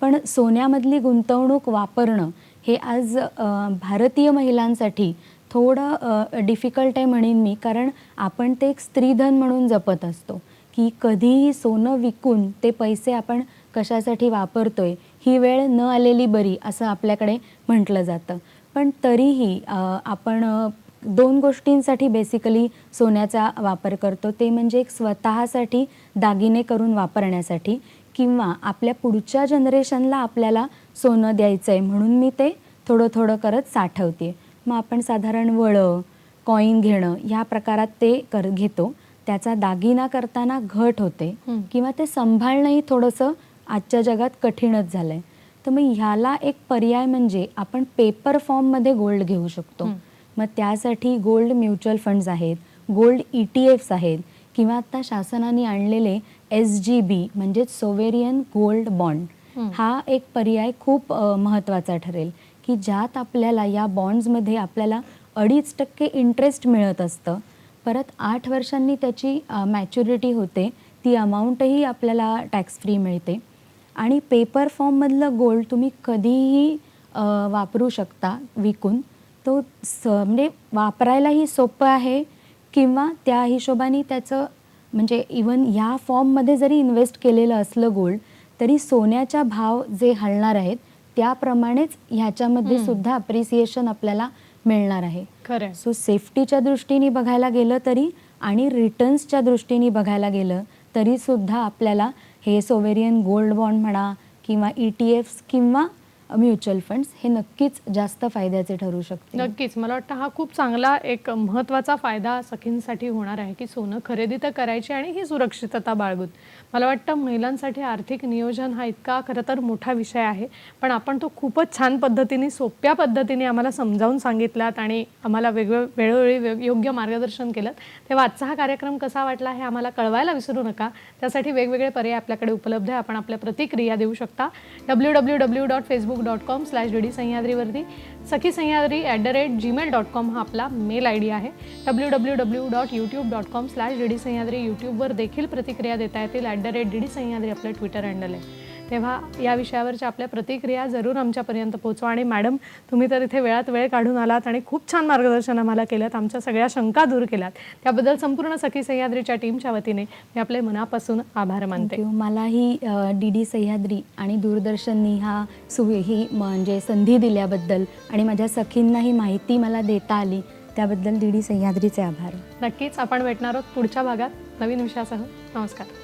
पण सोन्यामधली गुंतवणूक वापरणं हे आज भारतीय महिलांसाठी थोडं डिफिकल्ट आहे म्हणेन मी. कारण आपण ते एक स्त्रीधन म्हणून जपत असतो, की कधीही सोनं विकून ते पैसे आपण कशासाठी वापरतोय, ही वेळ न आलेली बरी असं आपल्याकडे म्हटलं जातं. पण तरीही आपण 2 गोष्टींसाठी बेसिकली सोन्याचा वापर करतो. ते म्हणजे एक स्वतःसाठी दागिने करून वापरण्यासाठी किंवा आपल्या पुढच्या जनरेशनला आपल्याला सोनं द्यायचं आहे म्हणून मी ते थोडं थोडं करत साठवते. मग आपण साधारण वळं, कॉईन घेणं ह्या प्रकारात ते घेतो. त्याचा दागिना करताना घट होते किंवा ते सांभाळणंही थोडंसं आजच्या जगात कठीणच झालं आहे. तर मग ह्याला एक पर्याय म्हणजे आपण पेपर फॉर्ममध्ये गोल्ड घेऊ शकतो. मग त्यासाठी गोल्ड म्युच्युअल फंड्स आहेत, गोल्ड ETFs आहेत किंवा आता शासनाने आणलेले SGB म्हणजे सोवेरियन गोल्ड बॉन्ड, हा एक पर्याय खूप महत्त्वाचा ठरेल, की ज्यात आपल्याला या बॉन्ड्समध्ये आपल्याला 2.5% इंटरेस्ट मिळत असतं. परत 8 वर्षांनी त्याची मॅच्युरिटी होते, ती अमाऊंटही आपल्याला टॅक्स फ्री मिळते. आणि पेपर फॉर्ममधलं गोल्ड तुम्ही कधीही वापरू शकता विकून. तो म्हणजे वापरायलाही सोपं आहे किंवा त्या हिशोबाने त्याचं म्हणजे इवन ह्या फॉर्ममध्ये जरी इन्व्हेस्ट केलेलं असलं गोल्ड तरी सोन्याच्या भाव जे हलणार आहेत त्याप्रमाणेच ह्याच्यामध्ये सुद्धा अप्रिसिएशन आपल्याला मिळणार आहे. खरं. सो सेफ्टीच्या दृष्टीने बघायला गेलं तरी आणि रिटर्न्सच्या दृष्टीने बघायला गेलं तरी सुद्धा आपल्याला हे सोवेरियन गोल्ड बॉन्ड म्हणा किंवा ETFs किंवा म्युच्युअल फंड्स हे नक्कीच जास्त फायद्याचे ठरू शकतील. नक्कीच मला वाटतं हा खूप चांगला एक महत्त्वाचा फायदा सखींसाठी होणार आहे की सोनं खरेदी तर करायची आणि ही सुरक्षितता बाळगून. मला वाटतं महिलांसाठी आर्थिक नियोजन हा इतका खरं तर मोठा विषय आहे, पण आपण तो खूपच छान पद्धतीने सोप्या पद्धतीने आम्हाला समजावून सांगितलात आणि आम्हाला वेळोवेळी योग्य मार्गदर्शन केलं. तेव्हा आजचा हा कार्यक्रम कसा वाटला हे आम्हाला कळवायला विसरू नका. त्यासाठी वेगवेगळे पर्याय आपल्याकडे उपलब्ध आहे. आपण आपल्या प्रतिक्रिया देऊ शकता www.facebook.com/dd सह्याद्रीवरती. सखी सह्याद्री @gmail.com हा आपला मेल ID आहे. www.youtube.com/dd सह्याद्री यूट्यूबवर देखील प्रतिक्रिया देता येतील. @dd सह्याद्री आपलं ट्विटर हँडल आहे. तेव्हा या विषयावरच्या आपल्या प्रतिक्रिया जरूर आमच्यापर्यंत पोहोचवा. आणि मॅडम तुम्ही तर इथे वेळात वेळ काढून आलात आणि खूप छान मार्गदर्शन आम्हाला केलं, आमच्या सगळ्या शंका दूर केल्यात, त्याबद्दल संपूर्ण सखी सह्याद्रीच्या टीमच्या वतीने मी आपले मनापासून आभार मानते. थँक्यू. मलाही DD सह्याद्री आणि दूरदर्शननी ही म्हणजे संधी दिल्याबद्दल आणि माझ्या सखींना ही माहिती मला देता आली त्याबद्दल DD सह्याद्रीचे आभार. नक्कीच आपण भेटणार आहोत पुढच्या भागात नवीन विषयासह. नमस्कार.